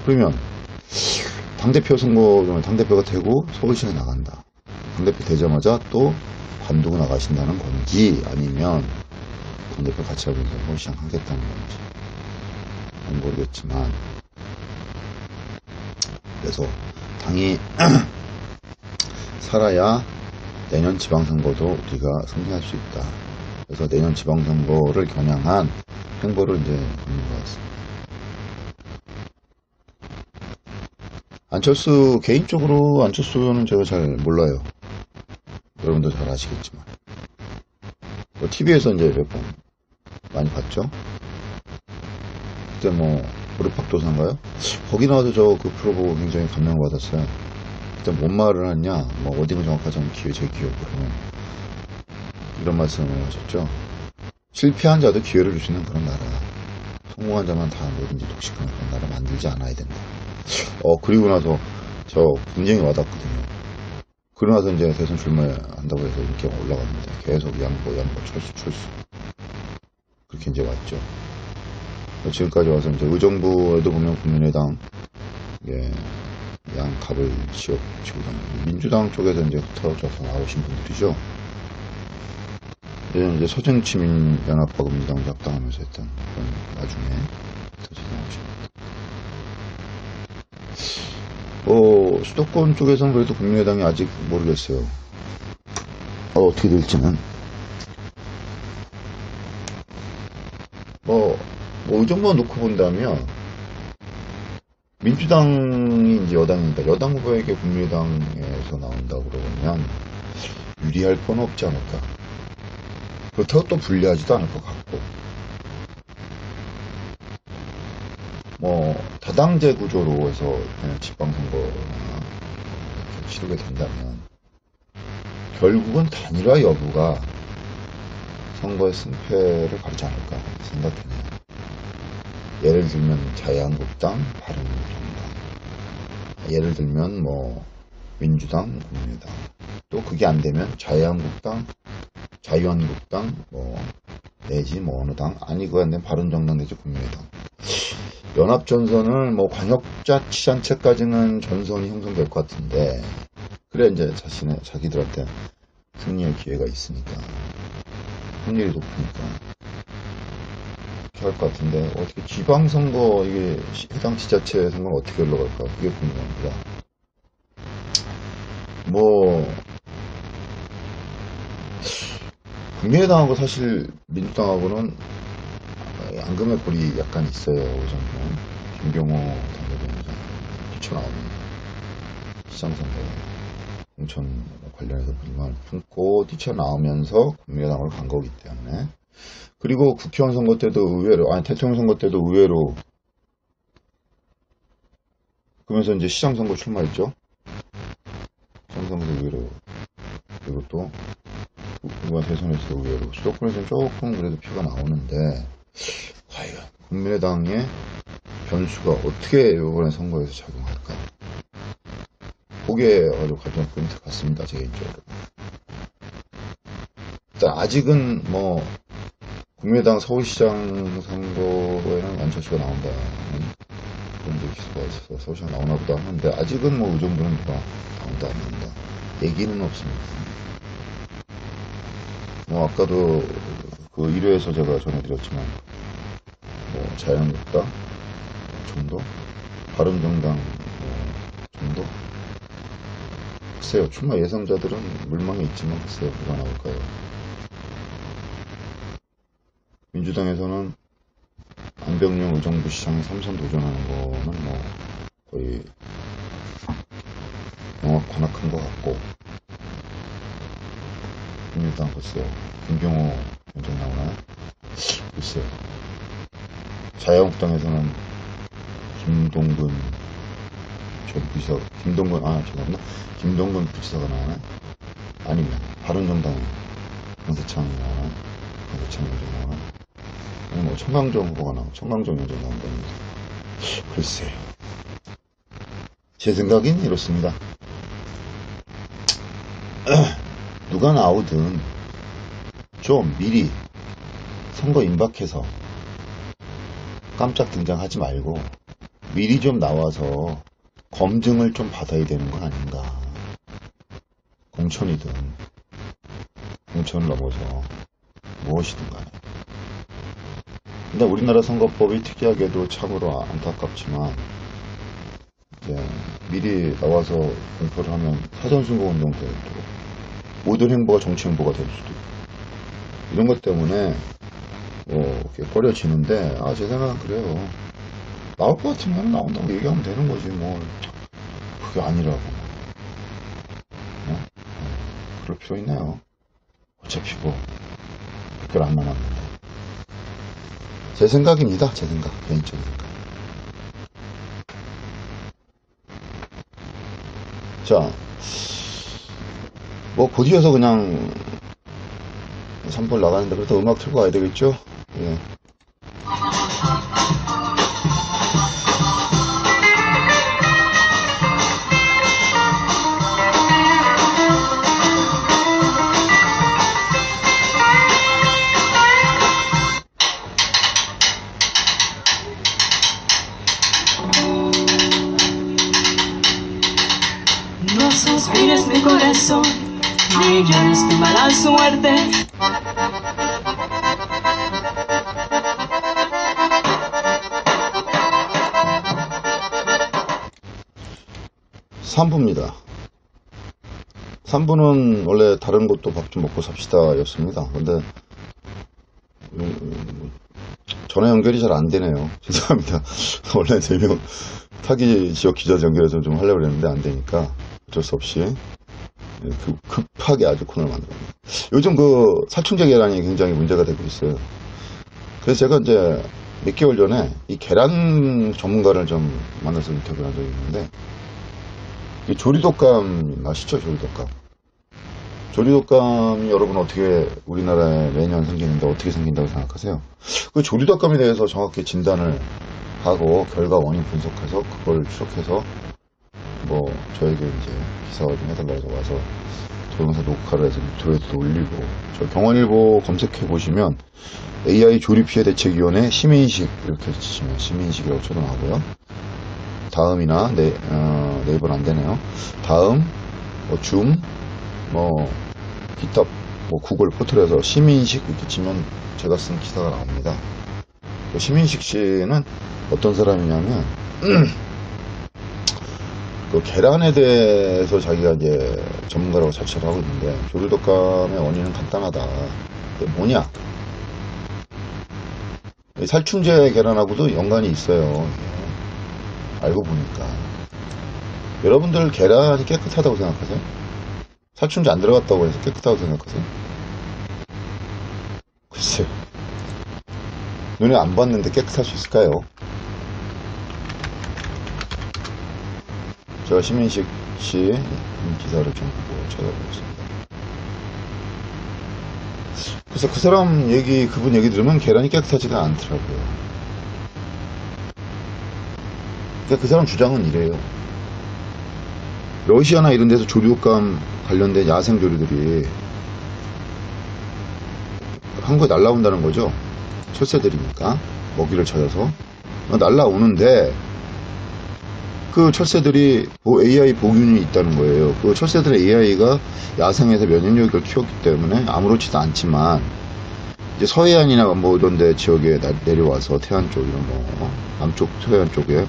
그러면 당대표 선거 당대표가 되고 서울시장에 나간다. 당대표 되자마자 또 관두고 나가신다는 건지 아니면 당대표 같이 하면서 서울시장 하겠다는 건지 모르겠지만, 그래서 당이 살아야 내년 지방선거도 우리가 승리할 수 있다. 그래서 내년 지방선거를 겨냥한 행보를 이제 하는 것 같습니다. 안철수, 개인적으로 안철수는 제가 잘 몰라요. 여러분도 잘 아시겠지만. TV에서 이제 몇 번 많이 봤죠? 그때 뭐, 오르팍도사인가요? 거기 나와서 저 그 프로 보고 굉장히 감명을 받았어요. 그때 뭔 말을 하냐, 뭐, 어디가 정확하지 않은 제 기억으로. 이런 말씀을 하셨죠. 실패한 자도 기회를 줄 수 있는 그런 나라. 성공한 자만 다 뭐든지 독식하는 그런 나라 만들지 않아야 된다. 그리고 나서 저 굉장히 와닿거든요. 그러고 나서 이제 대선 출마한다고 해서 인기가 올라갑니다. 계속 양보, 철수. 그렇게 이제 왔죠. 지금까지 와서 이제 의정부에도 보면 국민의당, 양갑을 치고 다니고, 민주당 쪽에서 이제 흩어져서 나오신 분들이죠. 이제 서정치민연합하고 민주당 작당하면서 했던 그런 나중에 흩어져서 나오십니다. 수도권 쪽에서는 그래도 국민의당이 아직 모르겠어요. 어떻게 될지는. 의정부만 놓고 본다면, 민주당이 이제 여당입니다. 여당 후보에게 국민의당에서 나온다고 그러면, 유리할 건 없지 않을까. 그렇다고 또 불리하지도 않을 것 같고. 다당제 구조로 해서 지방선거나 이렇게 치르게 된다면, 결국은 단일화 여부가 선거의 승패를 가리지 않을까 생각해요. 예를 들면 자유한국당, 바른정당, 예를 들면 민주당, 국민의당, 또 그게 안 되면 자유한국당, 내지 어느 당, 그거 안 되면 바른정당 내지 국민의당. 연합전선은 광역자치단체까지는 전선이 형성될 것 같은데, 그래 이제 자기들한테 승리의 기회가 있으니까, 확률이 높으니까 그렇게 할 것 같은데, 어떻게 지방선거, 이게 해당 지자체 선거는 어떻게 흘러갈까, 그게 궁금합니다. 국민의당하고 사실 민주당하고는 앙금의 골이 약간 있어요. 우선은 김경호 당대표가 뛰쳐나오는 시장선거, 공천 관련해서 불만을 품고 뛰쳐나오면서 국민의당으로 간 거기 때문에. 그리고 국회의원 선거 때도 의외로, 아니 대통령 선거 때도 의외로, 그러면서 이제 시장 선거 출마했죠. 시장 선거도 의외로, 그리고 또 이번 대선에서도 의외로 수도권에서는 조금 그래도 표가 나오는데, 과연 국민의당의 변수가 어떻게 이번에 선거에서 작용할까? 그게 아주 관전 포인트 같습니다, 개인적으로. 일단 아직은 뭐 국민의당 서울시장 선거에는 안철수가 나온다는 그런 이제 기사가 있어서 서울시장 나오나 보다 하는데, 아직은 뭐 이 정도는 누가 나온다 안 나온다 얘기는 없습니다. 뭐 아까도 그 1회에서 제가 전해드렸지만, 뭐 자유한국당 정도, 바른정당 정도. 글쎄요, 출마 예상자들은 물망에 있지만 글쎄요, 누가 나올까요? 민주당에서는 안병용 의정부 시장에 3선 도전하는 거는 뭐 거의 영화 관악한 것 같고, 민주당 글쎄요, 김경호 위원장 나오나요? 글쎄요. 자유한국당에서는 김동근 전 부지사, 김동근 부지사가 나오나요? 아니면 바른정당에 강세창이 나오나요? 강세창 위원장 나오나요? 아니면 뭐 청강정 후보가 나오나요? 청강정 위원장 나온다는데, 글쎄요. 제 생각엔 이렇습니다. 누가 나오든 좀 미리 선거 임박해서 깜짝 등장하지 말고 미리 좀 나와서 검증을 좀 받아야 되는 건 아닌가. 공천이든 공천을 넘어서 무엇이든 간에. 근데 우리나라 선거법이 특이하게도 참으로 안타깝지만, 이제 미리 나와서 공표를 하면 사전선거운동도 모든 행보가 정치 행보가 될 수도 있고, 이런 것 때문에 이렇게 꺼려지는데, 제 생각은 그래요. 나올 것 같으면 나온다고 얘기하면 되는 거지, 뭐. 그게 아니라고. 그럴 필요 있나요? 어차피 뭐, 그걸 안 남았는데. 제 생각입니다, 제 생각. 개인적인 생각. 자, 뭐, 곧 이어서 그냥 3분 나가는데, 그래도 음악 틀고 가야 되겠죠? 예. No suspires mi corazón, ni llores tu mala suerte. 3부입니다. 3부는 원래 다른 것도 밥 좀 먹고 삽시다 였습니다. 근데 전화 연결이 잘 안 되네요. 죄송합니다. 원래 3명 타기 지역 기자 연결해서 좀 하려고 했는데 안 되니까 어쩔 수 없이 급하게 아주 코너를 만들었네요. 요즘 그 살충제 계란이 굉장히 문제가 되고 있어요. 그래서 제가 이제 몇 개월 전에 이 계란 전문가를 좀 만나서 인터뷰를 한 적이 있는데, 이 조리독감 아시죠? 조리독감. 조리독감이 여러분 어떻게 우리나라에 매년 생기는데 어떻게 생긴다고 생각하세요? 그 조리독감에 대해서 정확히 진단을 하고 결과 원인 분석해서 그걸 추적해서 뭐 저에게 이제 기사가 좀 해달라고 해서 와서 동영상 녹화를 해서 유튜브에도 올리고, 저 경원일보 검색해 보시면 AI 조리 피해 대책위원회 시민식 이렇게 치시면 시민식이라고 쳐도 나오고요. 다음이나 네이버는 안 되네요. 다음, 줌, 기타, 구글 포털에서 시민식 이렇게 치면 제가 쓴 기사가 나옵니다. 시민식 씨는 어떤 사람이냐면, 그 계란에 대해서 자기가 이제 전문가라고 자처를 하고 있는데, 조류독감의 원인은 간단하다. 그게 뭐냐? 살충제 계란하고도 연관이 있어요. 알고 보니까. 여러분들 계란이 깨끗하다고 생각하세요? 살충제 안 들어갔다고 해서 깨끗하다고 생각하세요? 글쎄요. 눈에 안 봤는데 깨끗할 수 있을까요? 제가 시민식 씨 기사를 좀 보고 찾아보겠습니다. 그래서 그 사람 얘기, 그분 얘기 들으면 계란이 깨끗하지가 않더라고요. 그러니까 그 사람 주장은 이래요. 러시아나 이런 데서 조류감 관련된 야생 조류들이 한국에 날라온다는 거죠. 철새들이니까 먹이를 찾아서 날라오는데 그 철새들이 AI 보균이 있다는 거예요. 그 철새들의 AI가 야생에서 면역력을 키웠기 때문에 아무렇지도 않지만 이제 서해안이나 뭐 이런 데 지역에 내려와서 태안 쪽 이런 남쪽 서해안 쪽에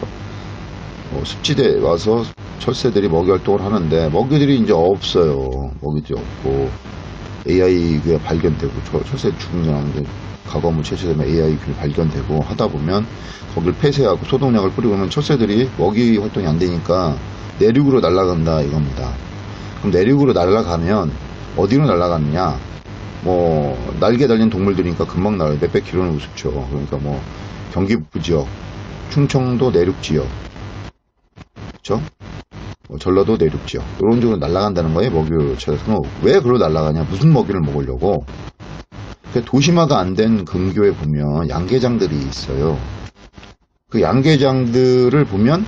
습지대에 와서 철새들이 먹이 활동을 하는데 먹이들이 이제 없어요. 먹이들이 없고 AI가 발견되고 철새 죽은 게 나오는데 과거무 채취되면 AI가 발견되고 하다 보면 거기를 폐쇄하고 소독약을 뿌리고 보면 철새들이 먹이 활동이 안 되니까 내륙으로 날아간다 이겁니다. 그럼 내륙으로 날아가면 어디로 날아가느냐? 뭐 날개 달린 동물들이니까 금방 날아요. 몇백 킬로는 우습죠. 그러니까 뭐 경기 북부 지역, 충청도 내륙 지역, 그렇죠? 전라도 내륙 지역 이런 쪽으로 날아간다는 거예요. 먹이를 찾아서. 왜 그로 날아가냐? 무슨 먹이를 먹으려고? 도심화가 안 된 근교에 보면 양계장들이 있어요. 그 양계장들을 보면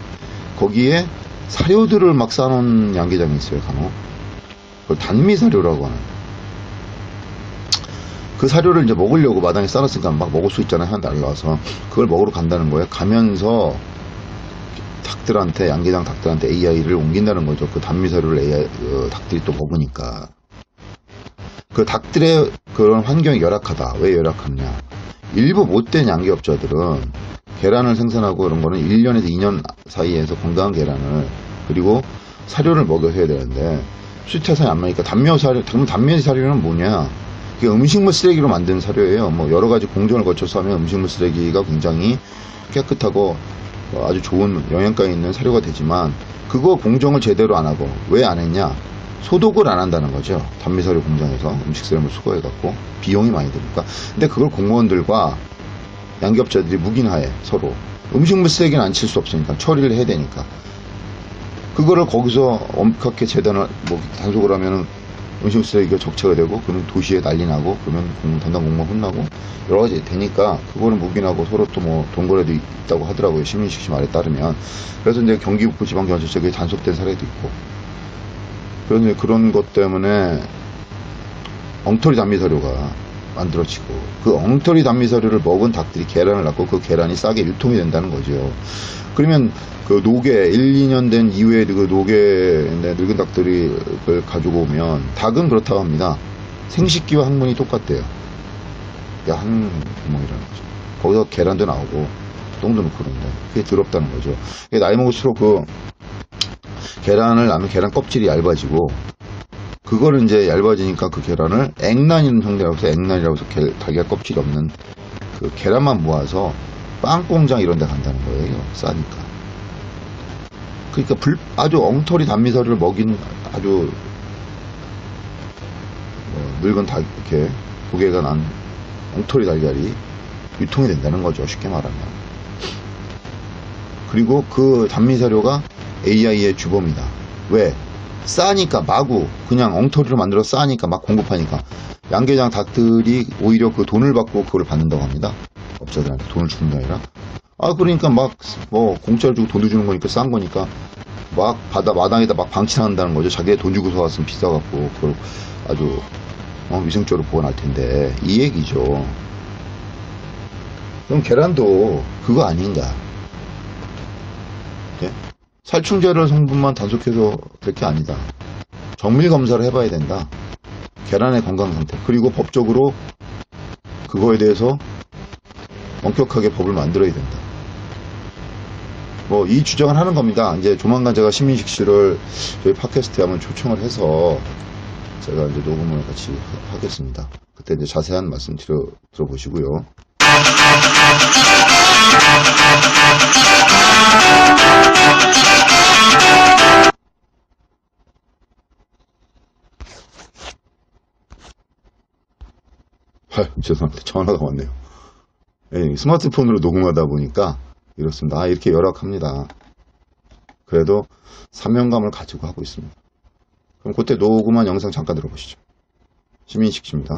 거기에 사료들을 막 쌓아놓은 양계장이 있어요. 간혹 그걸 단미사료라고 하는. 그 사료를 이제 먹으려고 마당에 쌓아놨으니까 막 먹을 수 있잖아요. 하나 날라와서 그걸 먹으러 간다는 거예요. 가면서 닭들한테, 양계장 닭들한테 AI를 옮긴다는 거죠. 그 단미사료를 AI, 닭들이 또 먹으니까. 그 닭들의 그런 환경이 열악하다. 왜 열악하느냐? 일부 못된 양계업자들은 계란을 생산하고 그런 거는 1년에서 2년 사이에서 건강한 계란을 그리고 사료를 먹여서 해야 되는데 수치타산이 안 맞으니까 단면사료, 단면사료는 뭐냐? 그게 음식물 쓰레기로 만든 사료예요. 뭐 여러 가지 공정을 거쳐서 하면 음식물 쓰레기가 굉장히 깨끗하고 아주 좋은 영양가 있는 사료가 되지만 그거 공정을 제대로 안 하고 왜 안 했냐? 소독을 안 한다는 거죠. 단미사료 공장에서 음식 쓰레기를 수거해갖고 비용이 많이 드니까. 근데 그걸 공무원들과 양기업자들이 묵인하에 서로 음식물 쓰레기는 안 칠 수 없으니까 처리를 해야 되니까 그거를 거기서 엄격하게 재단을 뭐 단속을 하면은 음식물 쓰레기가 적체가 되고 그러면 도시에 난리 나고 그러면 담당 공무원 혼나고 여러 가지 되니까 그거는 묵인하고 서로 또 뭐 동거래도 있다고 하더라고요. 시민식 씨 말에 따르면. 그래서 이제 경기 북부 지방경찰청에 단속된 사례도 있고. 그런데 그런 것 때문에 엉터리 단미사료가 만들어지고 그 엉터리 단미사료를 먹은 닭들이 계란을 낳고 그 계란이 싸게 유통이 된다는 거죠. 그러면 그 노개 1, 2년 된 이후에 그 노개 늙은 닭들이 그걸 가지고 오면 닭은 그렇다고 합니다. 생식기와 항문이 똑같대요. 한 구멍이라는 거죠. 거기서 계란도 나오고 똥도 넣고 그런데 그게 더럽다는 거죠. 나이 먹을수록 그 계란을 낳으면 계란 껍질이 얇아지고 그거를 이제 얇아지니까 그 계란을 액란이라는 형태라고 해서 액란이라고 해서 달걀 껍질이 없는 그 계란만 모아서 빵 공장 이런 데 간다는 거예요. 싸니까. 그러니까 아주 엉터리 단미사료를 먹이는 아주 늙은 닭 이렇게 조개가 난 엉터리 달걀이 유통이 된다는 거죠. 쉽게 말하면. 그리고 그 단미사료가 AI의 주범이다. 왜? 싸니까 마구 그냥 엉터리로 만들어 싸니까 막 공급하니까 양계장 닭들이 오히려 그 돈을 받고 그걸 받는다고 합니다. 업자들한테 돈을 주는 게 아니라 그러니까 막 뭐 공짜로 주고 돈도 주는 거니까 싼 거니까 막 마당에다 막 방치한다는 거죠. 자기가 돈 주고 사왔으면 비싸갖고 그걸 아주 위생적으로 보관할 텐데 이 얘기죠. 그럼 계란도 그거 아닌가? 네? 살충제를 성분만 단속해서 될 게 아니다. 정밀 검사를 해봐야 된다. 계란의 건강 상태. 그리고 법적으로 그거에 대해서 엄격하게 법을 만들어야 된다. 뭐 이 주장을 하는 겁니다. 이제 조만간 제가 시민식 씨를 저희 팟캐스트에 한번 초청을 해서 제가 이제 녹음을 같이 하겠습니다. 그때 이제 자세한 말씀 들어보시고요. 죄송합니다. 전화가 왔네요. 예, 스마트폰으로 녹음하다 보니까 이렇습니다. 아, 이렇게 열악합니다. 그래도 사명감을 가지고 하고 있습니다. 그럼 그때 녹음한 영상 잠깐 들어보시죠. 시민식 씨입니다.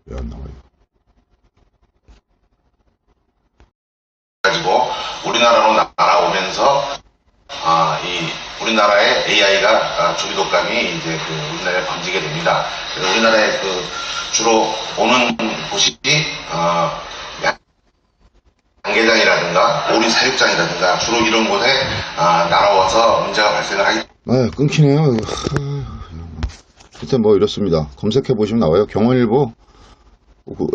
왜 안 나와요? 가지고 우리나라로 날아오면서 이 우리나라의 AI가 조기 독감이 이제 그 우리나라에 번지게 됩니다. 그래서 우리나라에 그 주로 오는 곳이 양계장이라든가 오리 사육장이라든가 주로 이런 곳에 날아와서 문제가 발생을 하기. 아, 끊기네요. 일단 뭐 이렇습니다. 검색해 보시면 나와요. 경원일보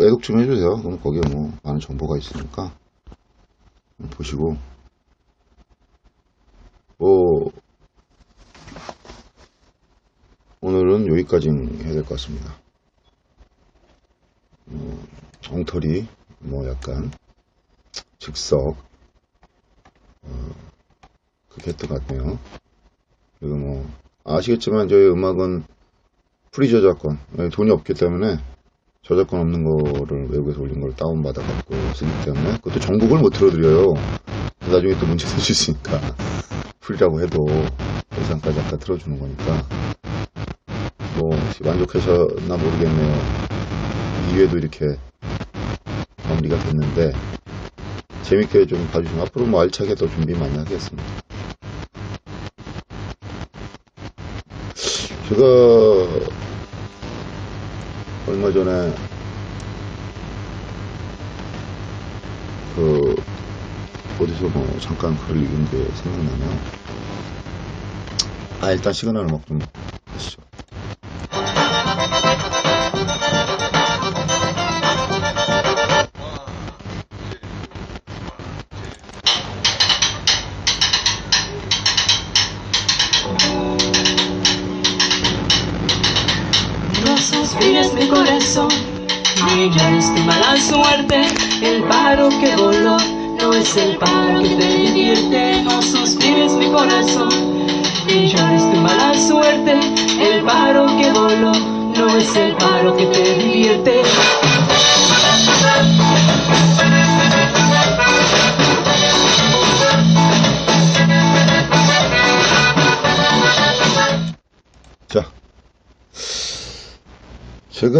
애독 좀 해주세요. 그럼 거기에 뭐 많은 정보가 있으니까 보시고 뭐 오늘은 여기까지 해야 될 것 같습니다. 엉터리 뭐 약간 즉석 그렇게 했던 것 같네요. 그리고 뭐 아시겠지만 저희 음악은 프리 저작권, 돈이 없기 때문에 저작권 없는 거를 외국에서 올린 걸 다운받아 갖고 쓰기 때문에 그것도 전곡을 못 틀어드려요. 나중에 또 문제 될 수 있으니까 프리라고 해도 예산까지 아까 틀어주는 거니까 뭐 만족하셨나 모르겠네요. 2회도 이렇게 마무리가 됐는데 재밌게 좀 봐주시면 앞으로 뭐 알차게 더 준비 많이 하겠습니다. 제가 얼마 전에 그 어디서 뭐 잠깐 글을 읽은 게 생각나네요. 일단 시그널 음악 좀 하시죠. No suspires mi corazón, ni llores tu mala suerte. El pájaro que voló no es el pájaro que te divierte. No suspires mi corazón, ni llores tu mala suerte. El pájaro que voló no es el pájaro que te divierte. 자, 제가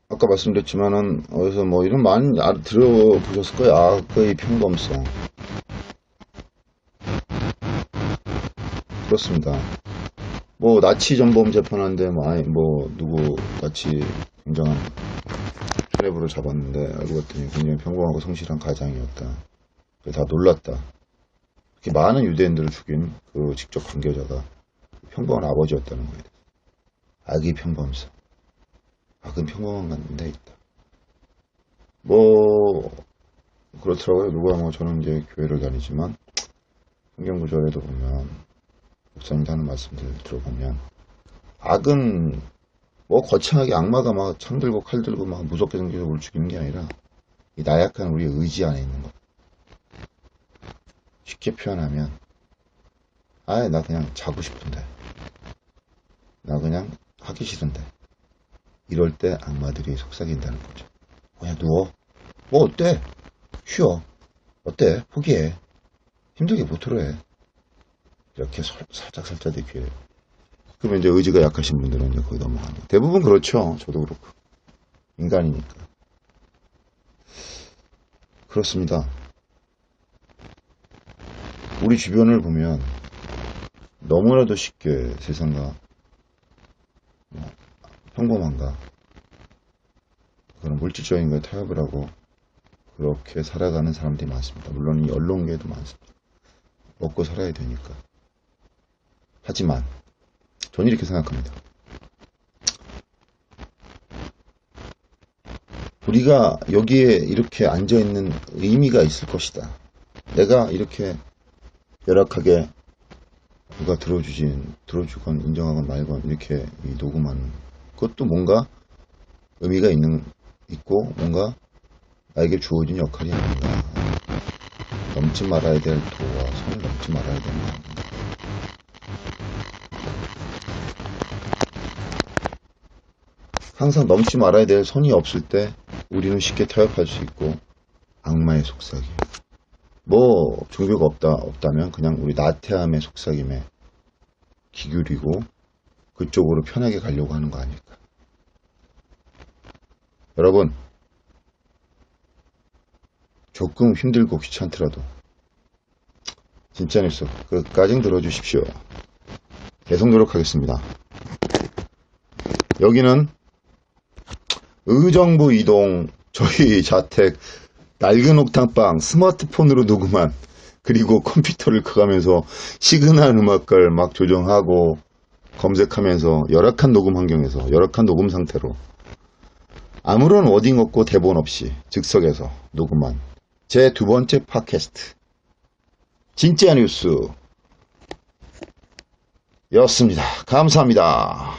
아까 말씀드렸지만은 어디서 뭐 이런 많이 들어보셨을 거예요. 악의 평범성. 그렇습니다. 뭐 나치 전범 재판한데 뭐 누구 나치 굉장한 트랩으로 잡았는데 알고 봤더니 굉장히 평범하고 성실한 가장이었다. 다 놀랐다. 이렇게 많은 유대인들을 죽인 그 직접 관계자가 평범한 아버지였다는 거예요. 악의 평범성. 악은 평범한 데 있다. 뭐 그렇더라고요. 누가 뭐 저는 이제 교회를 다니지만 성경 구절에도 보면 목사님도 하는 말씀들 들어보면 악은 뭐 거창하게 악마가 막 창 들고 칼 들고 막 무섭게 생겨서 우리를 죽이는 게 아니라 이 나약한 우리의 의지 안에 있는 것. 쉽게 표현하면 나 그냥 자고 싶은데 나 그냥 하기 싫은데 이럴 때 악마들이 속삭인다는 거죠. 그냥 누워. 뭐 어때? 쉬어. 어때? 포기해. 힘들게 못들어 해. 이렇게 살짝 이렇게. 그러면 이제 의지가 약하신 분들은 이제 거기 넘어가는 거예요. 대부분 그렇죠. 저도 그렇고. 인간이니까. 그렇습니다. 우리 주변을 보면 너무나도 쉽게 세상과 평범한가 그런 물질적인 거에 타협을 하고 그렇게 살아가는 사람들이 많습니다. 물론 이 언론계에도 많습니다. 먹고 살아야 되니까. 하지만 저는 이렇게 생각합니다. 우리가 여기에 이렇게 앉아있는 의미가 있을 것이다. 내가 이렇게 열악하게 누가 들어주건 인정하건 말건 이렇게 녹음하는 그것도 뭔가 의미가 있는 있고 뭔가 나에게 주어진 역할이 아닌가. 넘지 말아야 될 도와 선을 넘지 말아야 되는 거 아닌가. 항상 넘지 말아야 될 선이 없을 때 우리는 쉽게 타협할 수 있고 악마의 속삭임. 뭐 종교가 없다면 그냥 우리 나태함의 속삭임에 기울이고 그쪽으로 편하게 가려고 하는 거 아닐까. 여러분, 조금 힘들고 귀찮더라도 진짜 뉴스 끝까지 들어주십시오. 계속 노력하겠습니다. 여기는 의정부 이동 저희 자택 낡은 옥탑방 스마트폰으로 녹음한, 그리고 컴퓨터를 켜가면서 시그널 음악을 막 조정하고 검색하면서 열악한 녹음 환경에서 열악한 녹음 상태로 아무런 워딩 없고 대본 없이 즉석에서 녹음한 제 두 번째 팟캐스트 진짜 뉴스 였습니다. 감사합니다.